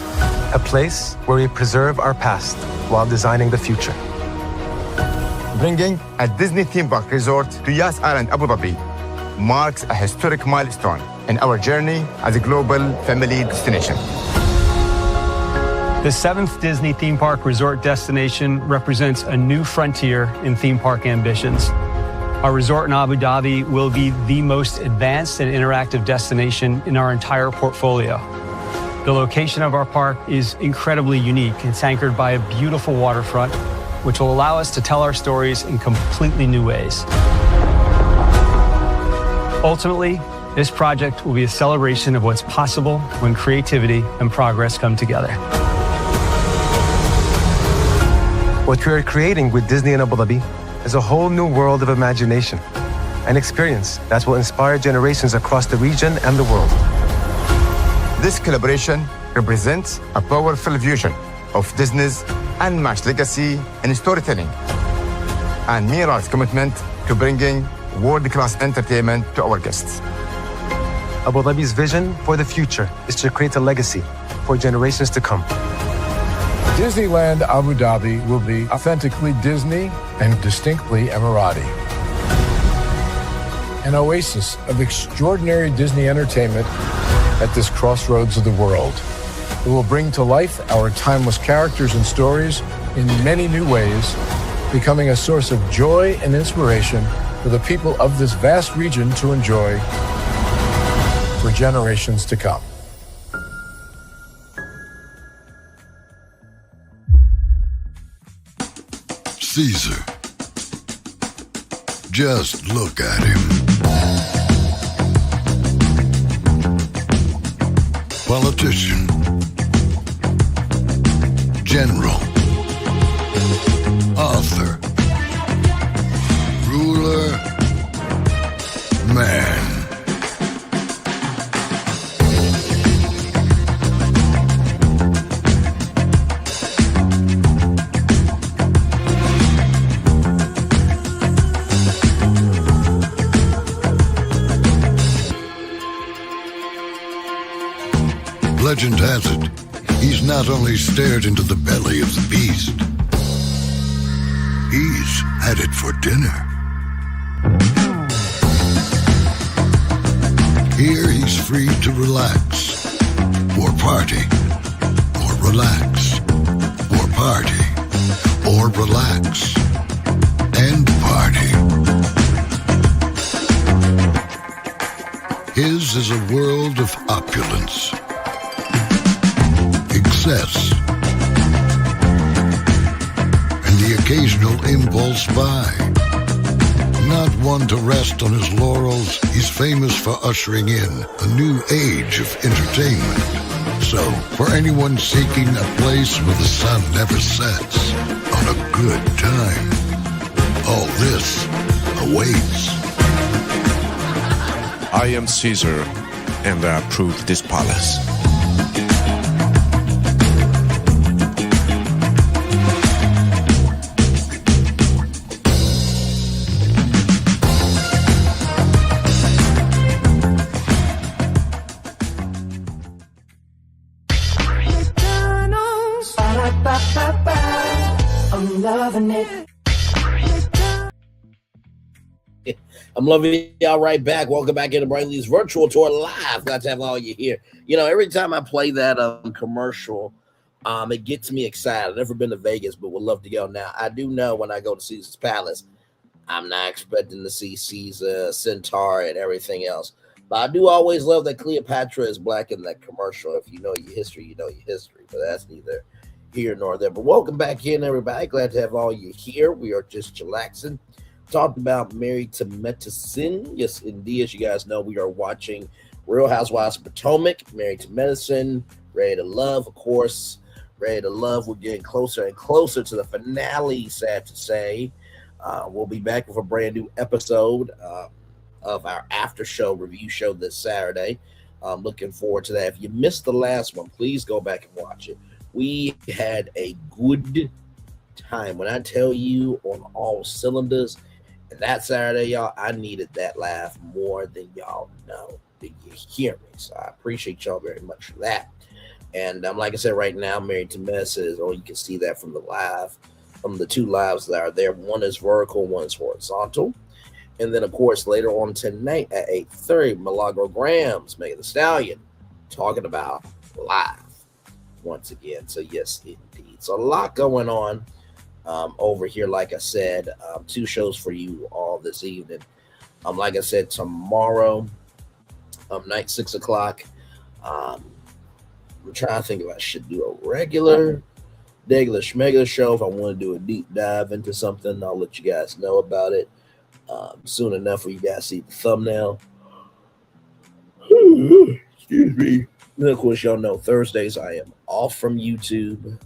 a place where we preserve our past while designing the future. Bringing a Disney theme park resort to Yas Island, Abu Dhabi, marks a historic milestone in our journey as a global family destination. The 7th Disney theme park resort destination represents a new frontier in theme park ambitions. Our resort in Abu Dhabi will be the most advanced and interactive destination in our entire portfolio. The location of our park is incredibly unique. It's anchored by a beautiful waterfront, which will allow us to tell our stories in completely new ways. Ultimately, this project will be a celebration of what's possible when creativity and progress come together. What we are creating with Disney in Abu Dhabi is a whole new world of imagination and experience that will inspire generations across the region and the world. This collaboration represents a powerful fusion of Disney's unmatched legacy in storytelling and Mira's commitment to bringing world-class entertainment to our guests. Abu Dhabi's vision for the future is to create a legacy for generations to come. Disneyland Abu Dhabi will be authentically Disney and distinctly Emirati. An oasis of extraordinary Disney entertainment at this crossroads of the world. It will bring to life our timeless characters and stories in many new ways, becoming a source of joy and inspiration for the people of this vast region to enjoy for generations to come. Caesar. Just look at him. Politician. General. Author. Ruler. Man. Legend has it, he's not only stared into the belly of the beast, he's had it for dinner. Here he's free to relax, or party, or relax, or party, or relax, and party. His is a world of opulence, excess, and the occasional impulse buy. Not one to rest on his laurels, he's famous for ushering in a new age of entertainment. So, for anyone seeking a place where the sun never sets on a good time, all this awaits. I am Caesar, and I approve this palace. I'm loving it. I'm loving y'all right back. Welcome back into Brightly's virtual tour live. Glad to have all you here. You know, every time I play that commercial, it gets me excited. I've never been to Vegas, but would love to go now. I do know when I go to Caesar's Palace, I'm not expecting to see Caesar, Centaur, and everything else. But I do always love that Cleopatra is black in that commercial. If you know your history, you know your history. But that's neither here nor there. But welcome back in, everybody. Glad to have all you here. We are just chillaxing. talked about Married to Medicine. Yes, indeed. As you guys know, we are watching Real Housewives of Potomac, Married to Medicine, Ready to Love, of course. Ready to Love. We're getting closer and closer to the finale, sad to say. We'll be back with a brand new episode of our after show review show this Saturday. Looking forward to that. If you missed the last one, please go back and watch it. We had a good time. When I tell you on all cylinders, and that Saturday, y'all, I needed that laugh more than y'all know. Did you hear me? So I appreciate y'all very much for that. And like I said, right now, Married to Medicine, or you can see that from the two lives that are there. One is vertical, one is horizontal. And then, of course, later on tonight at 8:30, Milagro Grams, Megan Thee Stallion, talking about live once again. So yes, indeed. So a lot going on over here. Like I said, two shows for you all this evening. Like I said, tomorrow night, 6 o'clock. I'm trying to think if I should do a regular schmegular show. If I want to do a deep dive into something, I'll let you guys know about it soon enough for you guys to see the thumbnail. Excuse me. And of course, y'all know Thursdays I am off from YouTube.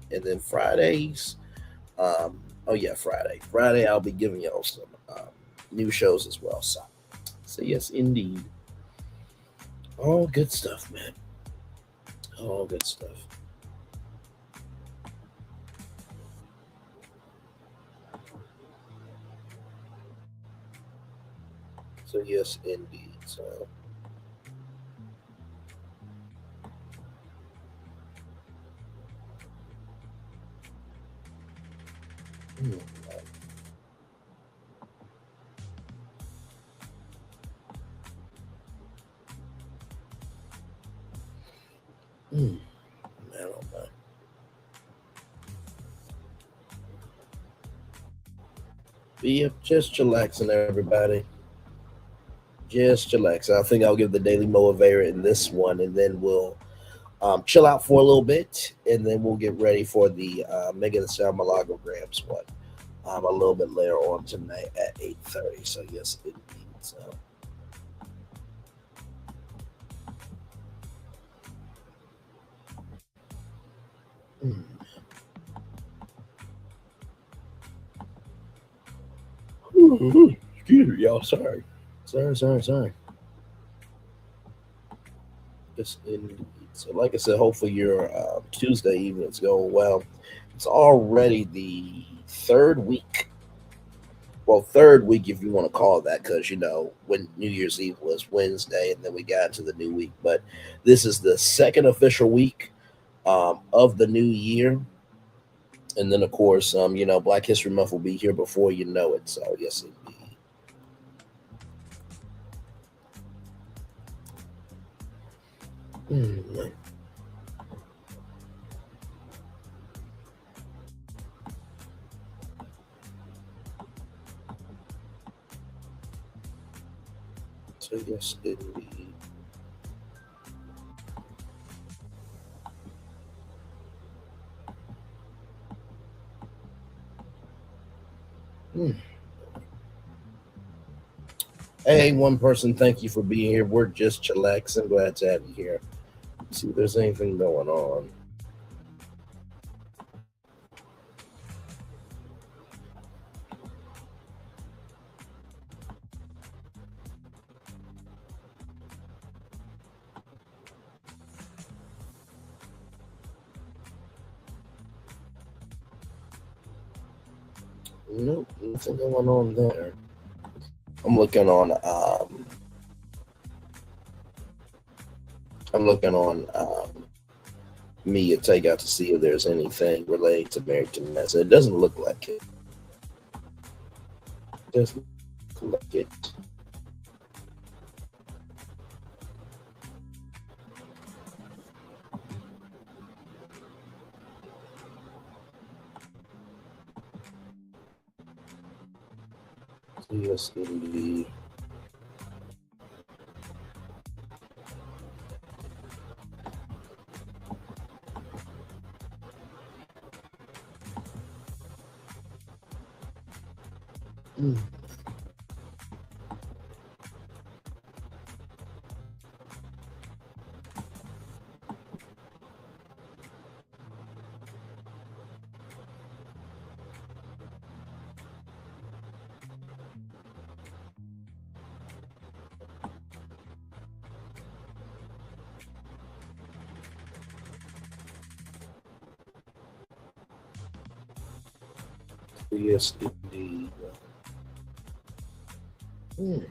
And then Fridays, Friday I'll be giving y'all some new shows as well. So yes, indeed. All good stuff, man. All good stuff. So yes, indeed. So I don't know. But yep, just chillaxing, everybody. Just chillax. I think I'll give the Daily Motivator in this one, and then we'll chill out for a little bit, and then we'll get ready for the Megan Thee Stallion Milagro Grams one a little bit later on tonight at 8:30. So yes, indeed. So. Excuse me, y'all. Sorry. Yes, indeed. So, like I said, hopefully your Tuesday evening is going well. It's already the third week. Well, third week, if you want to call it that, because, when New Year's Eve was Wednesday, and then we got into the new week. But this is the second official week of the new year. And then, of course, Black History Month will be here before you know it. So, yes, indeed. So, yes, indeed. Hey, one person, thank you for being here. We're just chillaxing. Glad to have you here. Let's see if there's anything going on. Nope, nothing going on there. I'm looking on Mia Takeout to see if there's anything related to Married to Medicine. It doesn't look like it. Doesn't look like it. Yes, indeed. Mm. Yes, indeed. Mm.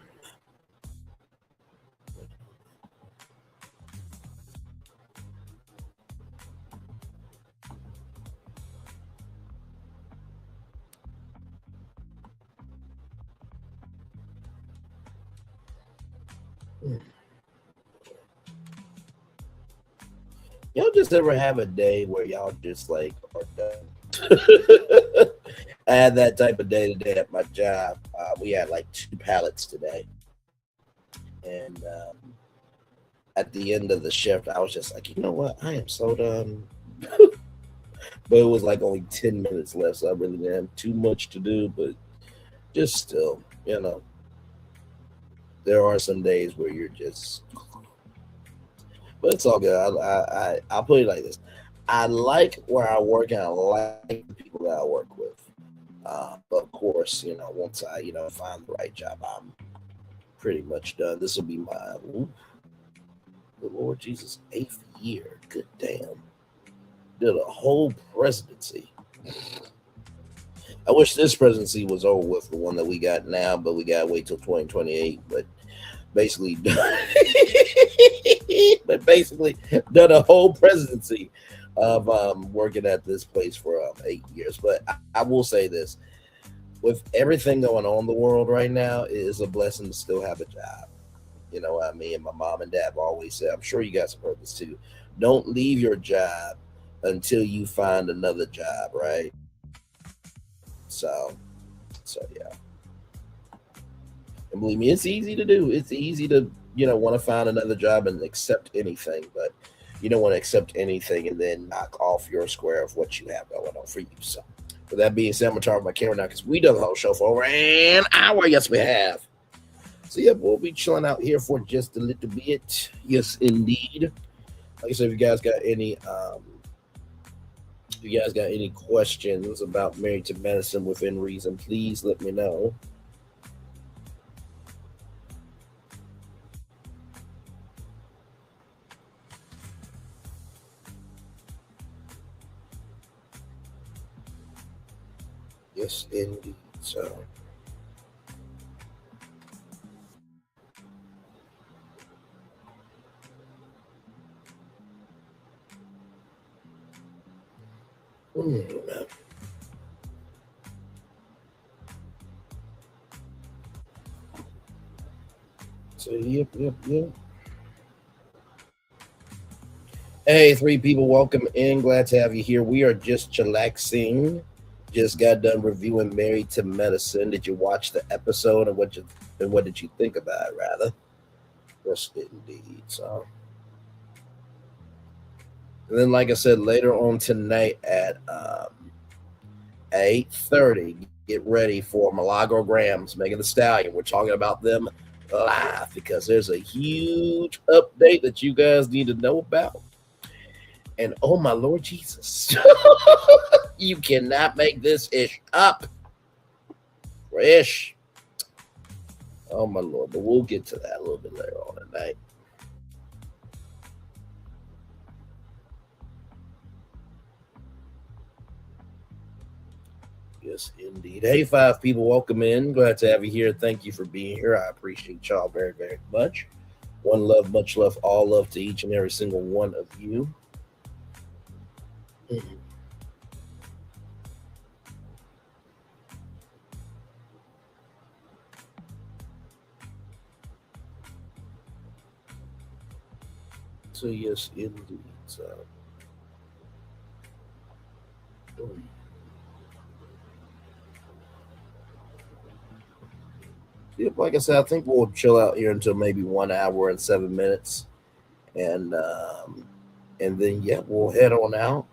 Mm. Y'all just ever have a day where y'all just like are done? I had that type of day today at my job. We had like 2 pallets today, and at the end of the shift, I was just like, you know what? I am so done. But it was like only 10 minutes left, so I really didn't have too much to do. But just still, there are some days where you're just, but it's all good. I'll put it like this: I like where I work, and I like the people that I work with. But of course, once I find the right job, I'm pretty much done. This will be my, the Lord Jesus, 8th year. Good damn. Did a whole presidency. I wish this presidency was over with, the one that we got now, but we gotta wait till 2028. But basically done a whole presidency of working at this place for 8 years. But I will say this: with everything going on in the world right now, it is a blessing to still have a job. You know what I mean? My mom and dad have always said, I'm sure you guys have heard this too, don't leave your job until you find another job, right? So yeah. And believe me, it's easy to do. It's easy to, want to find another job and accept anything, but you don't want to accept anything and then knock off your square of what you have going on for you. So with that being said, I'm going to turn off my camera now because we done the whole show for over an hour. Yes, we have. So yeah, we'll be chilling out here for just a little bit. Yes, indeed. Like I said, if you guys got any questions about Married to Medicine within reason, please let me know. Yes, indeed. So So yep. Hey, 3 people, welcome in. Glad to have you here. We are just chillaxing. Just got done reviewing Married to Medicine. Did you watch the episode, and what did you think about it, rather? Yes, indeed. So, and then, like I said, later on tonight at 8:30, get ready for Milagro Megan Thee Stallion. We're talking about them live because there's a huge update that you guys need to know about. And oh my Lord Jesus, you cannot make this ish up. Ish. Oh my Lord, but we'll get to that a little bit later on tonight. Yes, indeed. Hey, 5 people, welcome in. Glad to have you here. Thank you for being here. I appreciate y'all very, very much. One love, much love, all love to each and every single one of you. So yes, indeed. So yep, like I said, I think we'll chill out here until maybe 1 hour and 7 minutes, and then yeah, we'll head on out.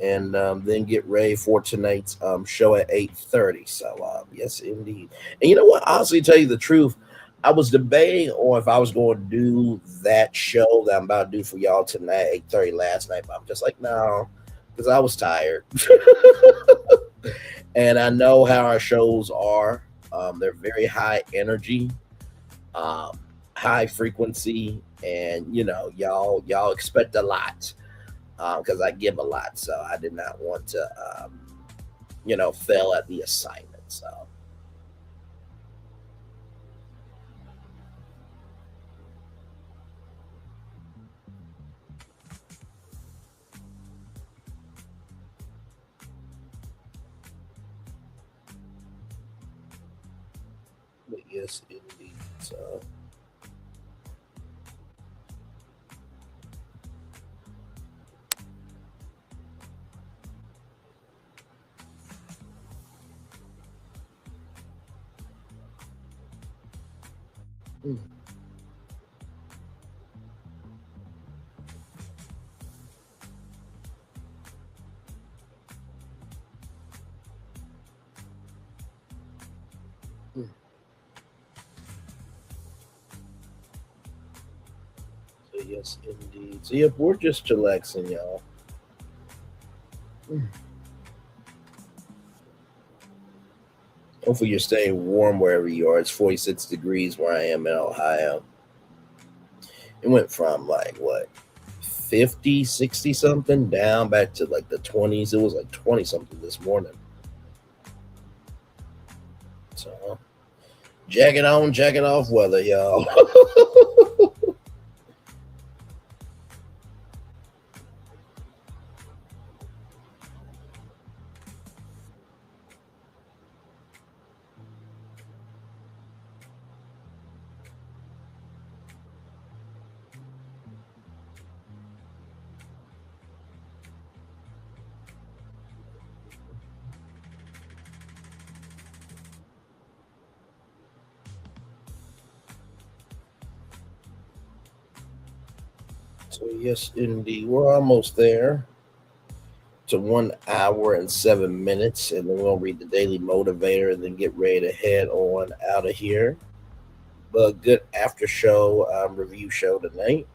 and then get ready for tonight's show at 8:30. So yes, indeed. And you know what? Honestly, tell you the truth, I was debating on if I was going to do that show that I'm about to do for y'all tonight, 8:30 last night, but I'm just like, no, because I was tired. And I know how our shows are. They're very high energy, um, high frequency, and y'all expect a lot because I give a lot. So I did not want to, fail at the assignment. So. But yes, indeed. So. Mm. Mm. So yes, indeed. So yep, we're just chillaxing, y'all. Mm. Hopefully you're staying warm wherever you are. It's 46 degrees where I am in Ohio. It went from like what 50, 60 something down back to like the 20s. It was like 20 something this morning. So jacket on, jacket off weather, y'all. So yes, indeed, we're almost there to 1 hour and 7 minutes, and then we'll read the Daily Motivator and then get ready to head on out of here. But good after show review show tonight.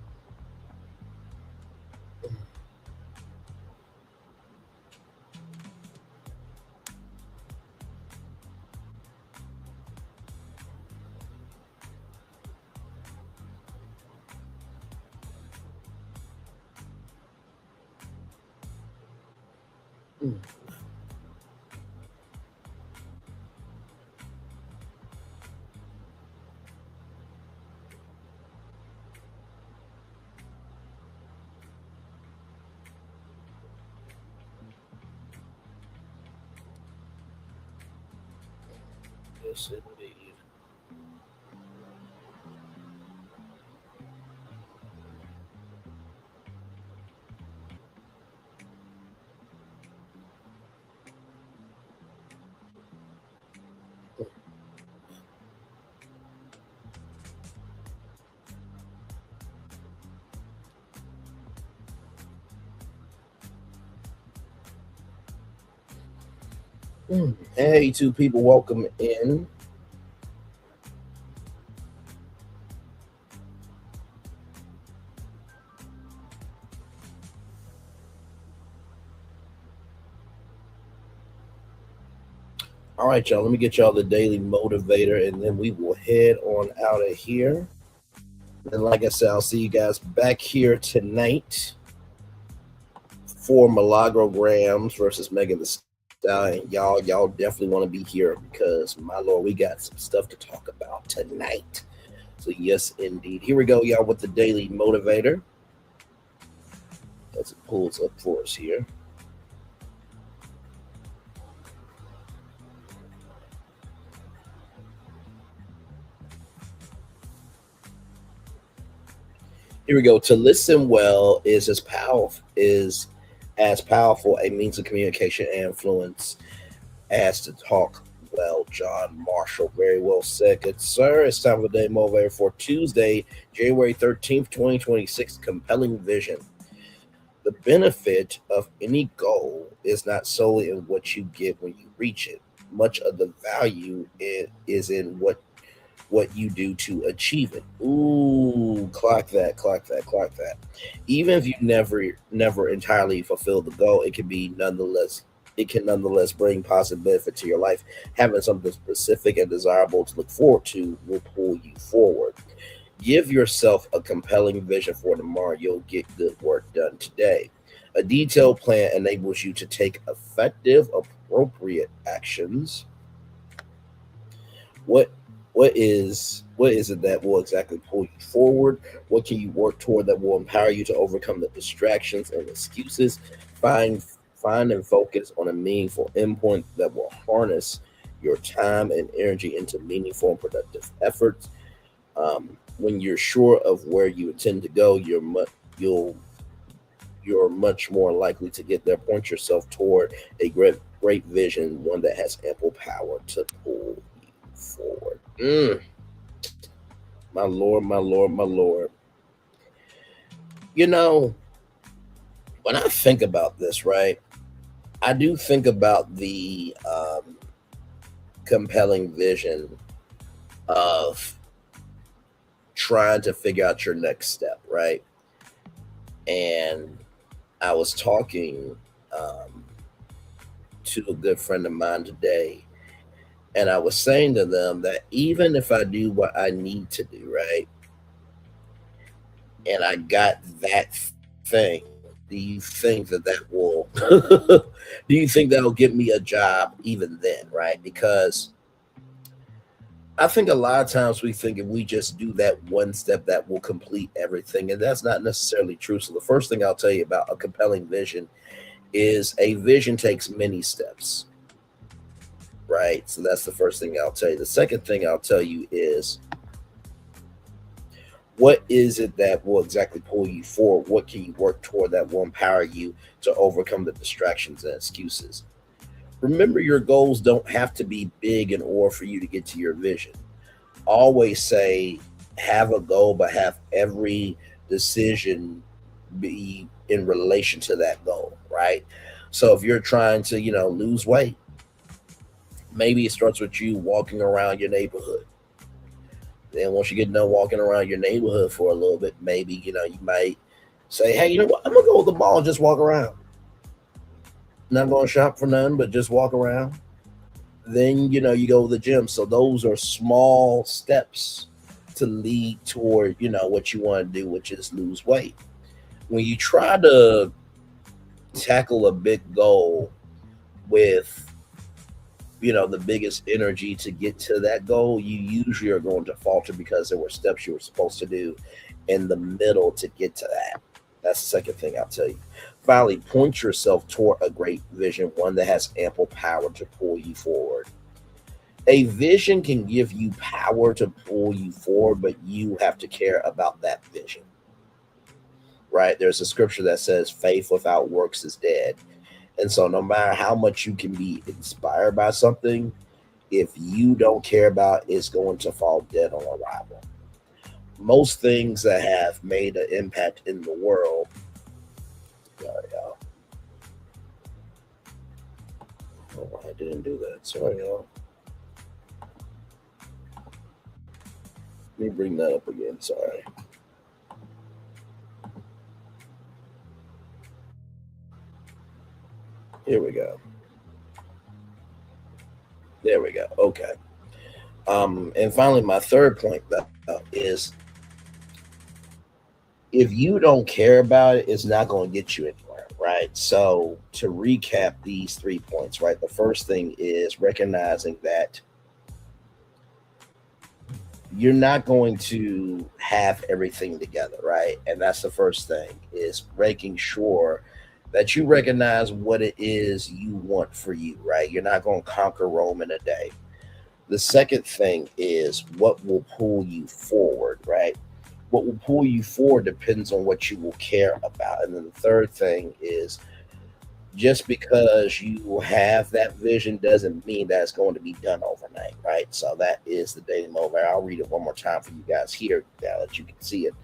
Mm. Yes, indeed. Mm. Hey, two people, welcome in. All right, y'all, let me get y'all the Daily Motivator, and then we will head on out of here. And like I said, I'll see you guys back here tonight for Milagro versus Megan Thee Stallion. Y'all definitely want to be here because, my Lord, we got some stuff to talk about tonight. So yes, indeed. Here we go, y'all, with the Daily Motivator. As it pulls up for us here. Here we go. To listen well is as powerful a means of communication and influence as to talk well. John Marshall, very well said, good sir. It's time for the Day Motivator for Tuesday, January 13th, 2026. Compelling vision. The benefit of any goal is not solely in what you get when you reach it. Much of the value is in what you do to achieve it. Ooh, clock that, clock that, clock that. Even if you never entirely fulfill the goal, it can nonetheless bring positive benefit to your life. Having something specific and desirable to look forward to will pull you forward. Give yourself a compelling vision for tomorrow. You'll get good work done today. A detailed plan enables you to take effective, appropriate actions. What what is it that will exactly pull you forward? What can you work toward that will empower you to overcome the distractions and excuses? Find find and focus on a meaningful endpoint that will harness your time and energy into meaningful and productive efforts. When you're sure of where you intend to go, you're much more likely to get there. Point yourself toward a great vision, one that has ample power to pull you forward. My Lord, my Lord, my Lord. You know, when I think about this, right, I do think about the compelling vision of trying to figure out your next step, right? And I was talking to a good friend of mine today, and I was saying to them that even if I do what I need to do, right, and I got that thing, do you think that will do you think that'll get me a job even then, right? Because I think a lot of times we think if we just do that one step that will complete everything, and that's not necessarily true. So the first thing I'll tell you about a compelling vision is a vision takes many steps, right? So that's the first thing I'll tell you. The second thing I'll tell you is, what is it that will exactly pull you forward? What can you work toward that will empower you to overcome the distractions and excuses? Remember, your goals don't have to be big in order for you to get to your vision. Always say, have a goal, but have every decision be in relation to that goal, right? So if you're trying to, lose weight, maybe it starts with you walking around your neighborhood. Then once you get done walking around your neighborhood for a little bit, maybe, you might say, hey, you know what? I'm going to go to the mall and just walk around. Not going to shop for none, but just walk around. Then, you go to the gym. So those are small steps to lead toward, what you want to do, which is lose weight. When you try to tackle a big goal with, the biggest energy to get to that goal, you usually are going to falter because there were steps you were supposed to do in the middle to get to that. That's the second thing I'll tell you. Finally, point yourself toward a great vision, one that has ample power to pull you forward. A vision can give you power to pull you forward, but you have to care about that vision, right? There's a scripture that says faith without works is dead. And so no matter how much you can be inspired by something, if you don't care about it, it's going to fall dead on arrival. Most things that have made an impact in the world, sorry, y'all. Oh, I didn't do that. Sorry, y'all. Let me bring that up again. Sorry. Here we go. There we go. Okay. And finally, my third point is, if you don't care about it, it's not going to get you anywhere, right? So to recap these 3 points, right? The first thing is recognizing that you're not going to have everything together, right? And that's the first thing, is making sure that you recognize what it is you want for you, right? You're not going to conquer Rome in a day. The second thing is what will pull you forward, right? What will pull you forward depends on what you will care about. And then the third thing is, just because you have that vision doesn't mean that it's going to be done overnight, right? So that is the daily moment. I'll read it one more time for you guys here now that you can see it.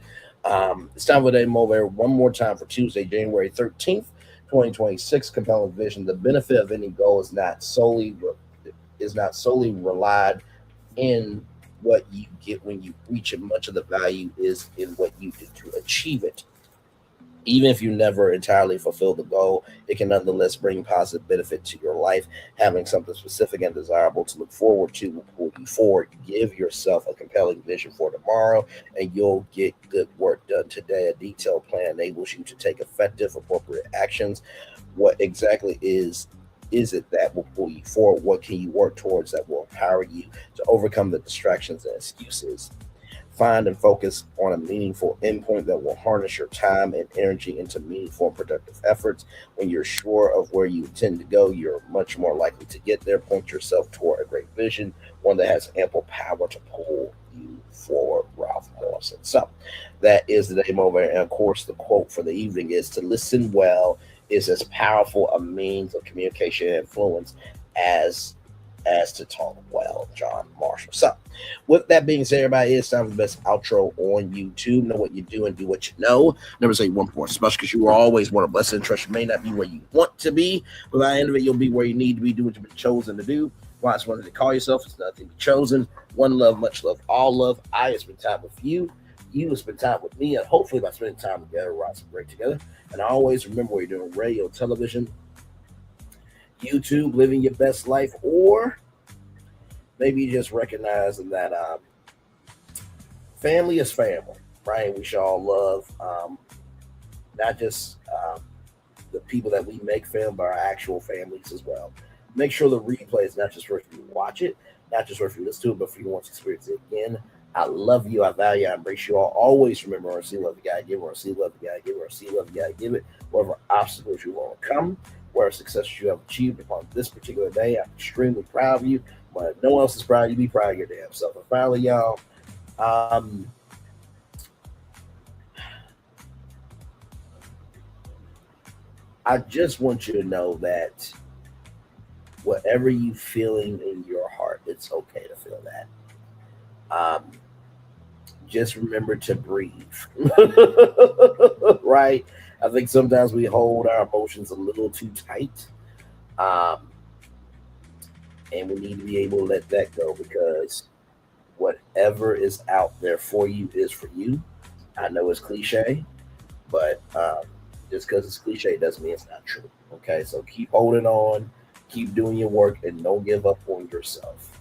It's time for the Daily Motivator one more time for Tuesday, January 13th, 2026. Compelling vision. The benefit of any goal is not solely relied in what you get when you reach it. Much of the value is in what you do to achieve it. Even if you never entirely fulfill the goal, it can nonetheless bring positive benefit to your life. Having something specific and desirable to look forward to will pull you forward. Give yourself a compelling vision for tomorrow, and you'll get good work done today. A detailed plan enables you to take effective, appropriate actions. What exactly is it that will pull you forward? What can you work towards that will empower you to overcome the distractions and excuses? Find and focus on a meaningful endpoint that will harness your time and energy into meaningful and productive efforts. When you're sure of where you intend to go, you're much more likely to get there. Point yourself toward a great vision, one that has ample power to pull you forward. Ralph Morrison. So that is the Daily Motivator. And of course, the quote for the evening is, to listen well is as powerful a means of communication and influence as to talk well. John Marshall. So with that being said, everybody, it's time for the best outro on YouTube. Know what you do and do what you know. Never say one more special, because you are always one of blessed and trust. You may not be where you want to be, but by the end of it, you'll be where you need to be. Do what you've been chosen to do. Why it's one to call yourself. It's nothing to be chosen. One love, much love, all love. I have spent time with you. You have spent time with me, and hopefully by spending time together, we'll write some great together. And always remember, where you're doing radio, television, YouTube, living your best life, or maybe just recognizing that family is family, right? We should all love not just the people that we make family, but our actual families as well. Make sure the replay is not just for if you watch it, not just for if you listen to it, but for you want to experience it again. I love you. I value. I embrace you all. Always remember, or see love you gotta give, or see love you gotta give, or see love you gotta give it. Whatever obstacles you overcome, whatever successes you have achieved upon this particular day, I'm extremely proud of you. But if no one else is proud, you be proud of your damn self. And finally, y'all, I just want you to know that whatever you feeling in your heart, it's okay to feel that. Just remember to breathe, right? I think sometimes we hold our emotions a little too tight. And we need to be able to let that go, because whatever is out there for you is for you. I know it's cliche, but just because it's cliche doesn't mean it's not true. Okay, so keep holding on, keep doing your work, and don't give up on yourself,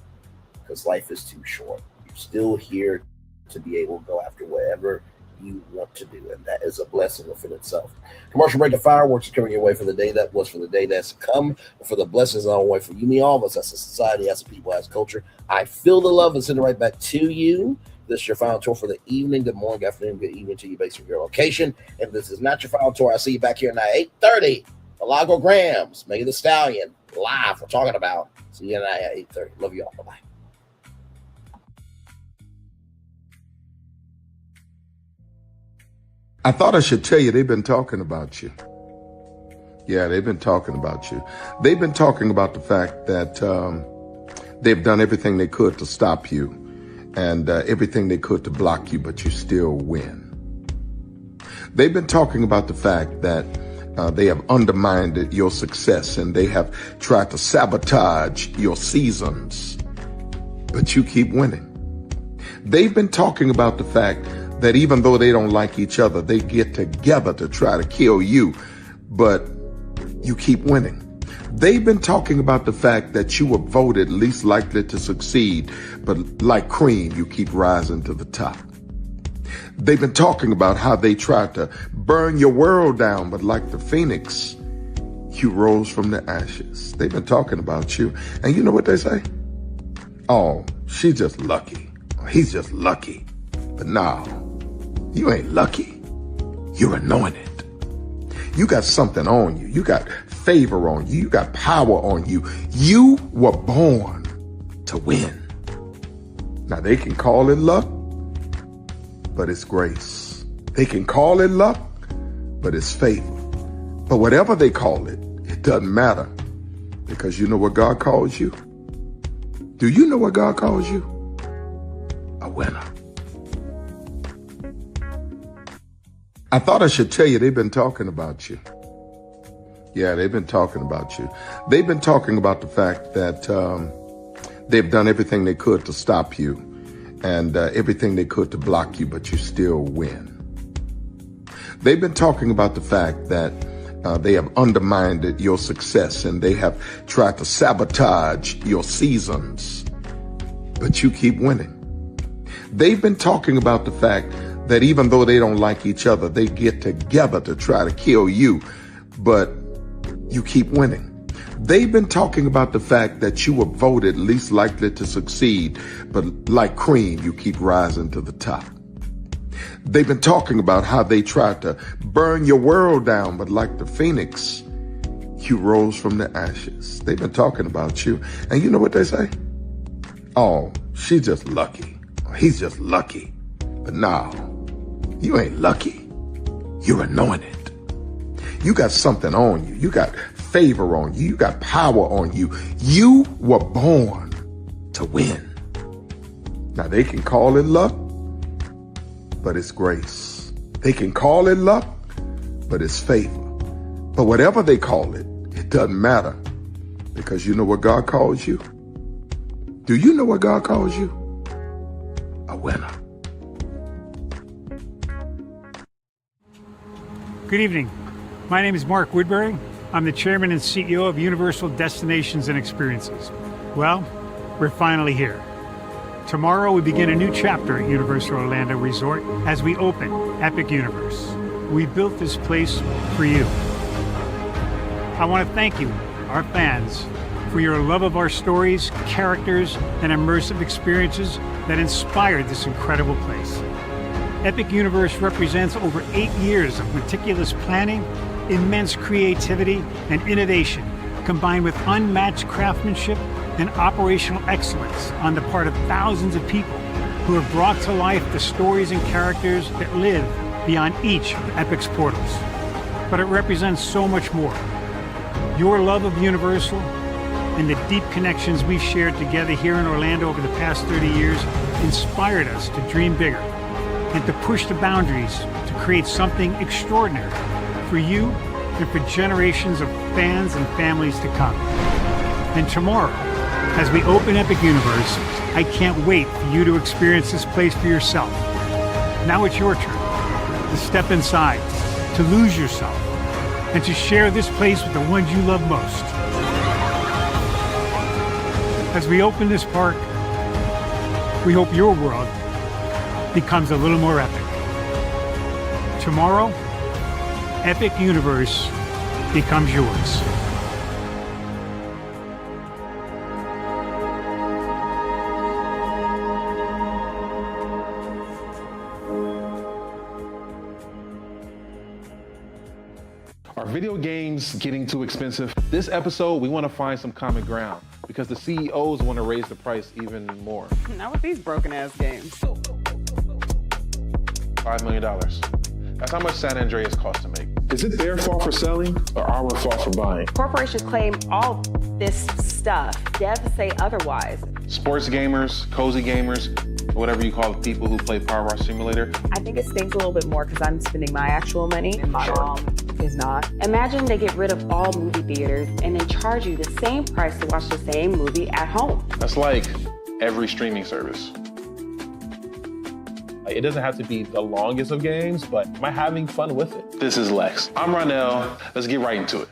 because life is too short. You're still here to be able to go after whatever you want to do, and that is a blessing within itself. Commercial break of fireworks is coming your way for the day that was, for the day that's to come, and for the blessings on the way for you, me, all of us as a society, as a people, as a culture. I feel the love and send it right back to you. This is your final tour for the evening. Good morning, good afternoon, good evening to you based on your location. If this is not your final tour, I'll see you back here tonight at 8:30. Milagograms, Megan Thee Stallion, live. We're talking about. See you tonight at 8:30. Love you all. Bye-bye. I thought I should tell you, they've been talking about you. Yeah, they've been talking about you. They've been talking about the fact that they've done everything they could to stop you and everything they could to block you, but you still win. They've been talking about the fact that they have undermined your success and they have tried to sabotage your seasons, but you keep winning. They've been talking about the fact that even though they don't like each other, they get together to try to kill you, but you keep winning. They've been talking about the fact that you were voted least likely to succeed, but like cream, you keep rising to the top. They've been talking about how they tried to burn your world down, but like the phoenix, you rose from the ashes. They've been talking about you. And you know what they say? Oh, she's just lucky. He's just lucky. But no, you ain't lucky. You're anointed. You got something on you. You got favor on you. You got power on you. You were born to win. Now they can call it luck, but it's grace. They can call it luck, but it's favor. But whatever they call it, it doesn't matter, because you know what God calls you? Do you know what God calls you? A winner. I thought I should tell you they've been talking about you. Yeah, they've been talking about you. They've been talking about the fact that they've done everything they could to stop you and everything they could to block you, but you still win. They've been talking about the fact that they have undermined your success and they have tried to sabotage your seasons, but you keep winning. They've been talking about the fact that even though they don't like each other, they get together to try to kill you, but you keep winning. They've been talking about the fact that you were voted least likely to succeed, but like cream, you keep rising to the top. They've been talking about how they tried to burn your world down, but like the phoenix, you rose from the ashes. They've been talking about you. And you know what they say? Oh, she's just lucky. He's just lucky. But no, you ain't lucky. You're anointed. You got something on you. You got favor on you. You got power on you. You were born to win. Now they can call it luck, but it's grace. They can call it luck, but it's favor. But whatever they call it, it doesn't matter, because you know what God calls you? Do you know what God calls you? A winner. Good evening. My name is Mark Woodbury. I'm the chairman and CEO of Universal Destinations and Experiences. Well, we're finally here. Tomorrow we begin a new chapter at Universal Orlando Resort as we open Epic Universe. We built this place for you. I want to thank you, our fans, for your love of our stories, characters, and immersive experiences that inspired this incredible place. Epic Universe represents over 8 years of meticulous planning, immense creativity, and innovation, combined with unmatched craftsmanship and operational excellence on the part of thousands of people who have brought to life the stories and characters that live beyond each of Epic's portals. But it represents so much more. Your love of Universal and the deep connections we've shared together here in Orlando over the past 30 years inspired us to dream bigger and to push the boundaries to create something extraordinary for you and for generations of fans and families to come. And tomorrow, as we open Epic Universe, I can't wait for you to experience this place for yourself. Now it's your turn to step inside, to lose yourself, and to share this place with the ones you love most. As we open this park, we hope your world becomes a little more epic. Tomorrow, Epic Universe becomes yours. Are video games getting too expensive? This episode, we want to find some common ground because the CEOs want to raise the price even more. Not with these broken-ass games. $5 million. That's how much San Andreas costs to make. Is it their fault for selling or our fault for buying? Corporations claim all this stuff. Devs say otherwise. Sports gamers, cozy gamers, whatever you call the people who play Power Wash Simulator. I think it stings a little bit more because I'm spending my actual money and my mom is not. Imagine they get rid of all movie theaters and then charge you the same price to watch the same movie at home. That's like every streaming service. It doesn't have to be the longest of games, but am I having fun with it? This is Lex. I'm Ronell. Let's get right into it.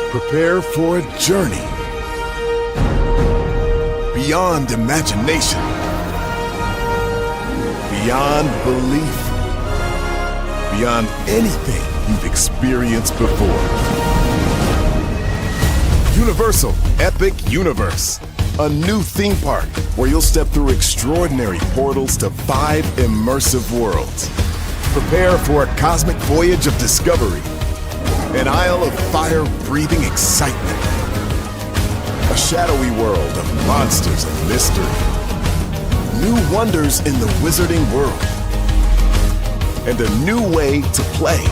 Prepare for a journey beyond imagination, beyond belief, beyond anything you've experienced before. Universal Epic Universe, a new theme park where you'll step through extraordinary portals to 5 immersive worlds. Prepare for a cosmic voyage of discovery, an isle of fire-breathing excitement, a shadowy world of monsters and mystery, new wonders in the wizarding world, and a new way to play.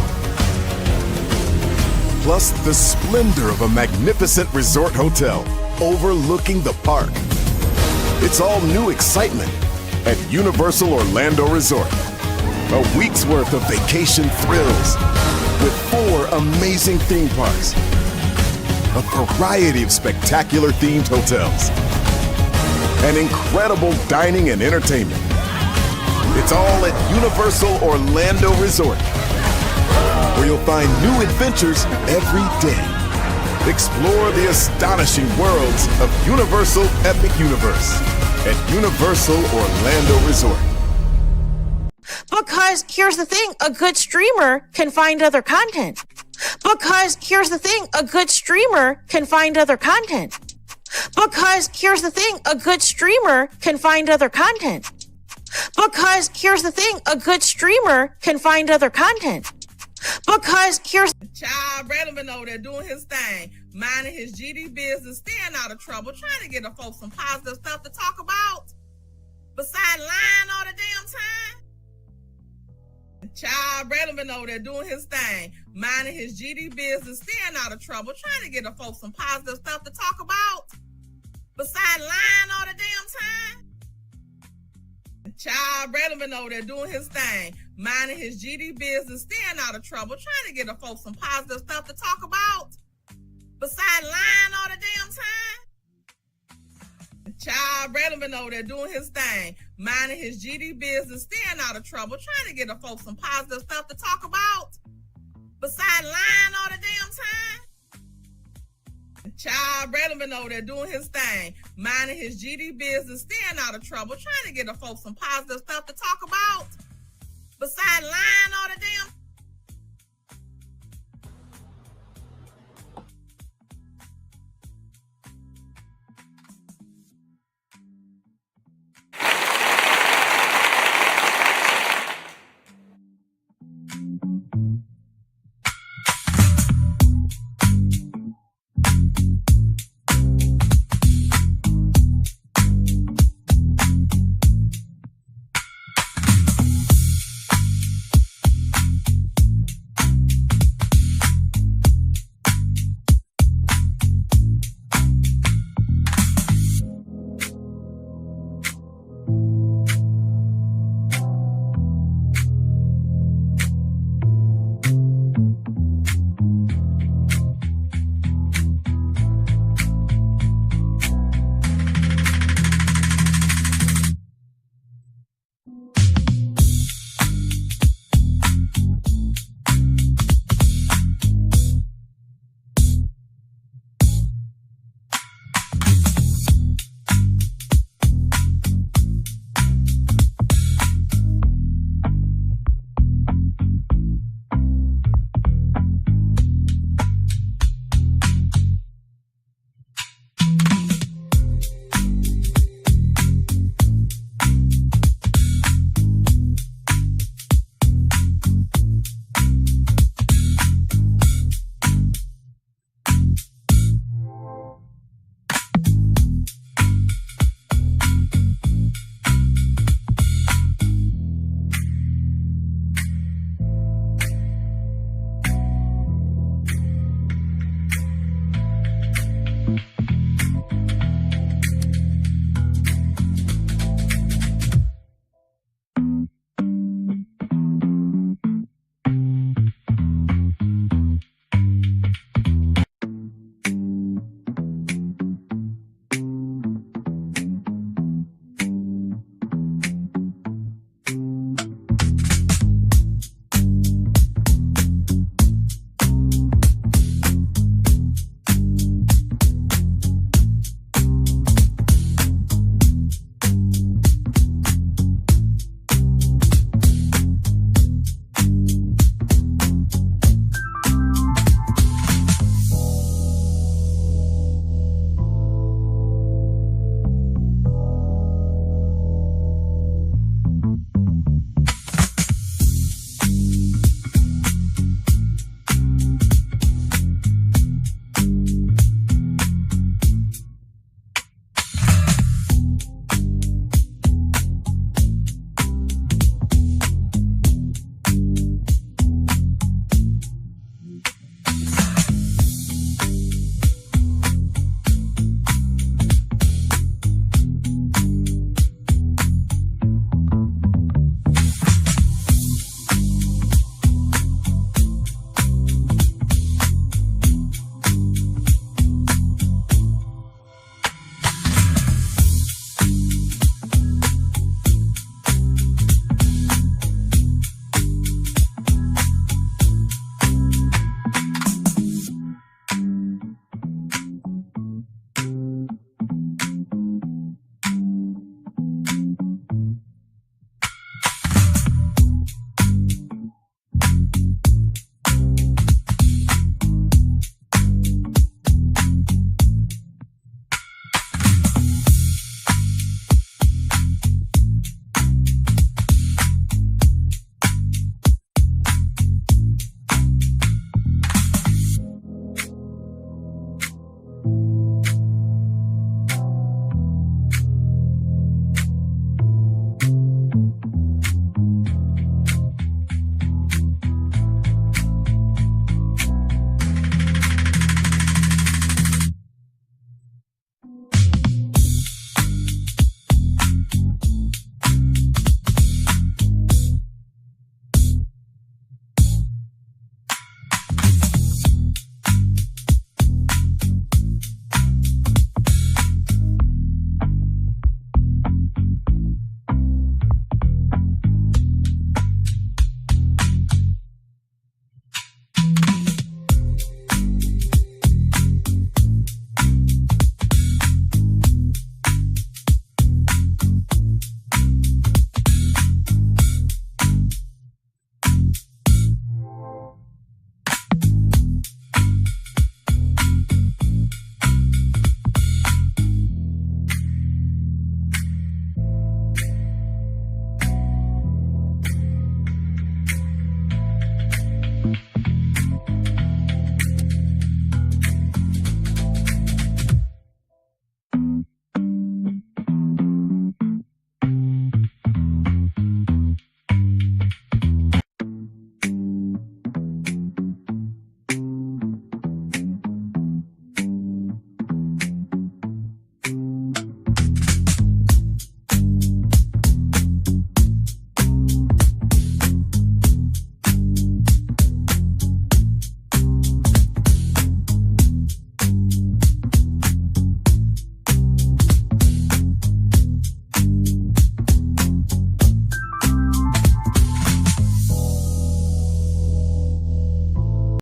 Plus the splendor of a magnificent resort hotel overlooking the park. It's all new excitement at Universal Orlando Resort. A week's worth of vacation thrills with 4 amazing theme parks, a variety of spectacular themed hotels, and incredible dining and entertainment. It's all at Universal Orlando Resort, where you'll find new adventures every day. Explore the astonishing worlds of Universal Epic Universe at Universal Orlando Resort. Because here's the thing, a good streamer can find other content. Because here's the thing, a good streamer can find other content. Because here's the thing, a good streamer can find other content. Because here's the thing, a good streamer can find other content. Because here's Child Redman over there doing his thing, minding his GD business, staying out of trouble, trying to get the folks some positive stuff to talk about. Besides lying all the damn time. Child Redman over there doing his thing, minding his GD business, staying out of trouble, trying to get the folks some positive stuff to talk about. Besides lying all the damn time. Child Redman over there doing his thing, minding his GD business, staying out of trouble, trying to get the folks some positive stuff to talk about. Besides lying all the damn time. Child Redman over there doing his thing, minding his GD business, staying out of trouble, trying to get the folks some positive stuff to talk about. Besides lying all the damn time. Child Redman over there doing his thing, minding his GD business, staying out of trouble, trying to get the folks some positive stuff to talk about. Besides lying all the damn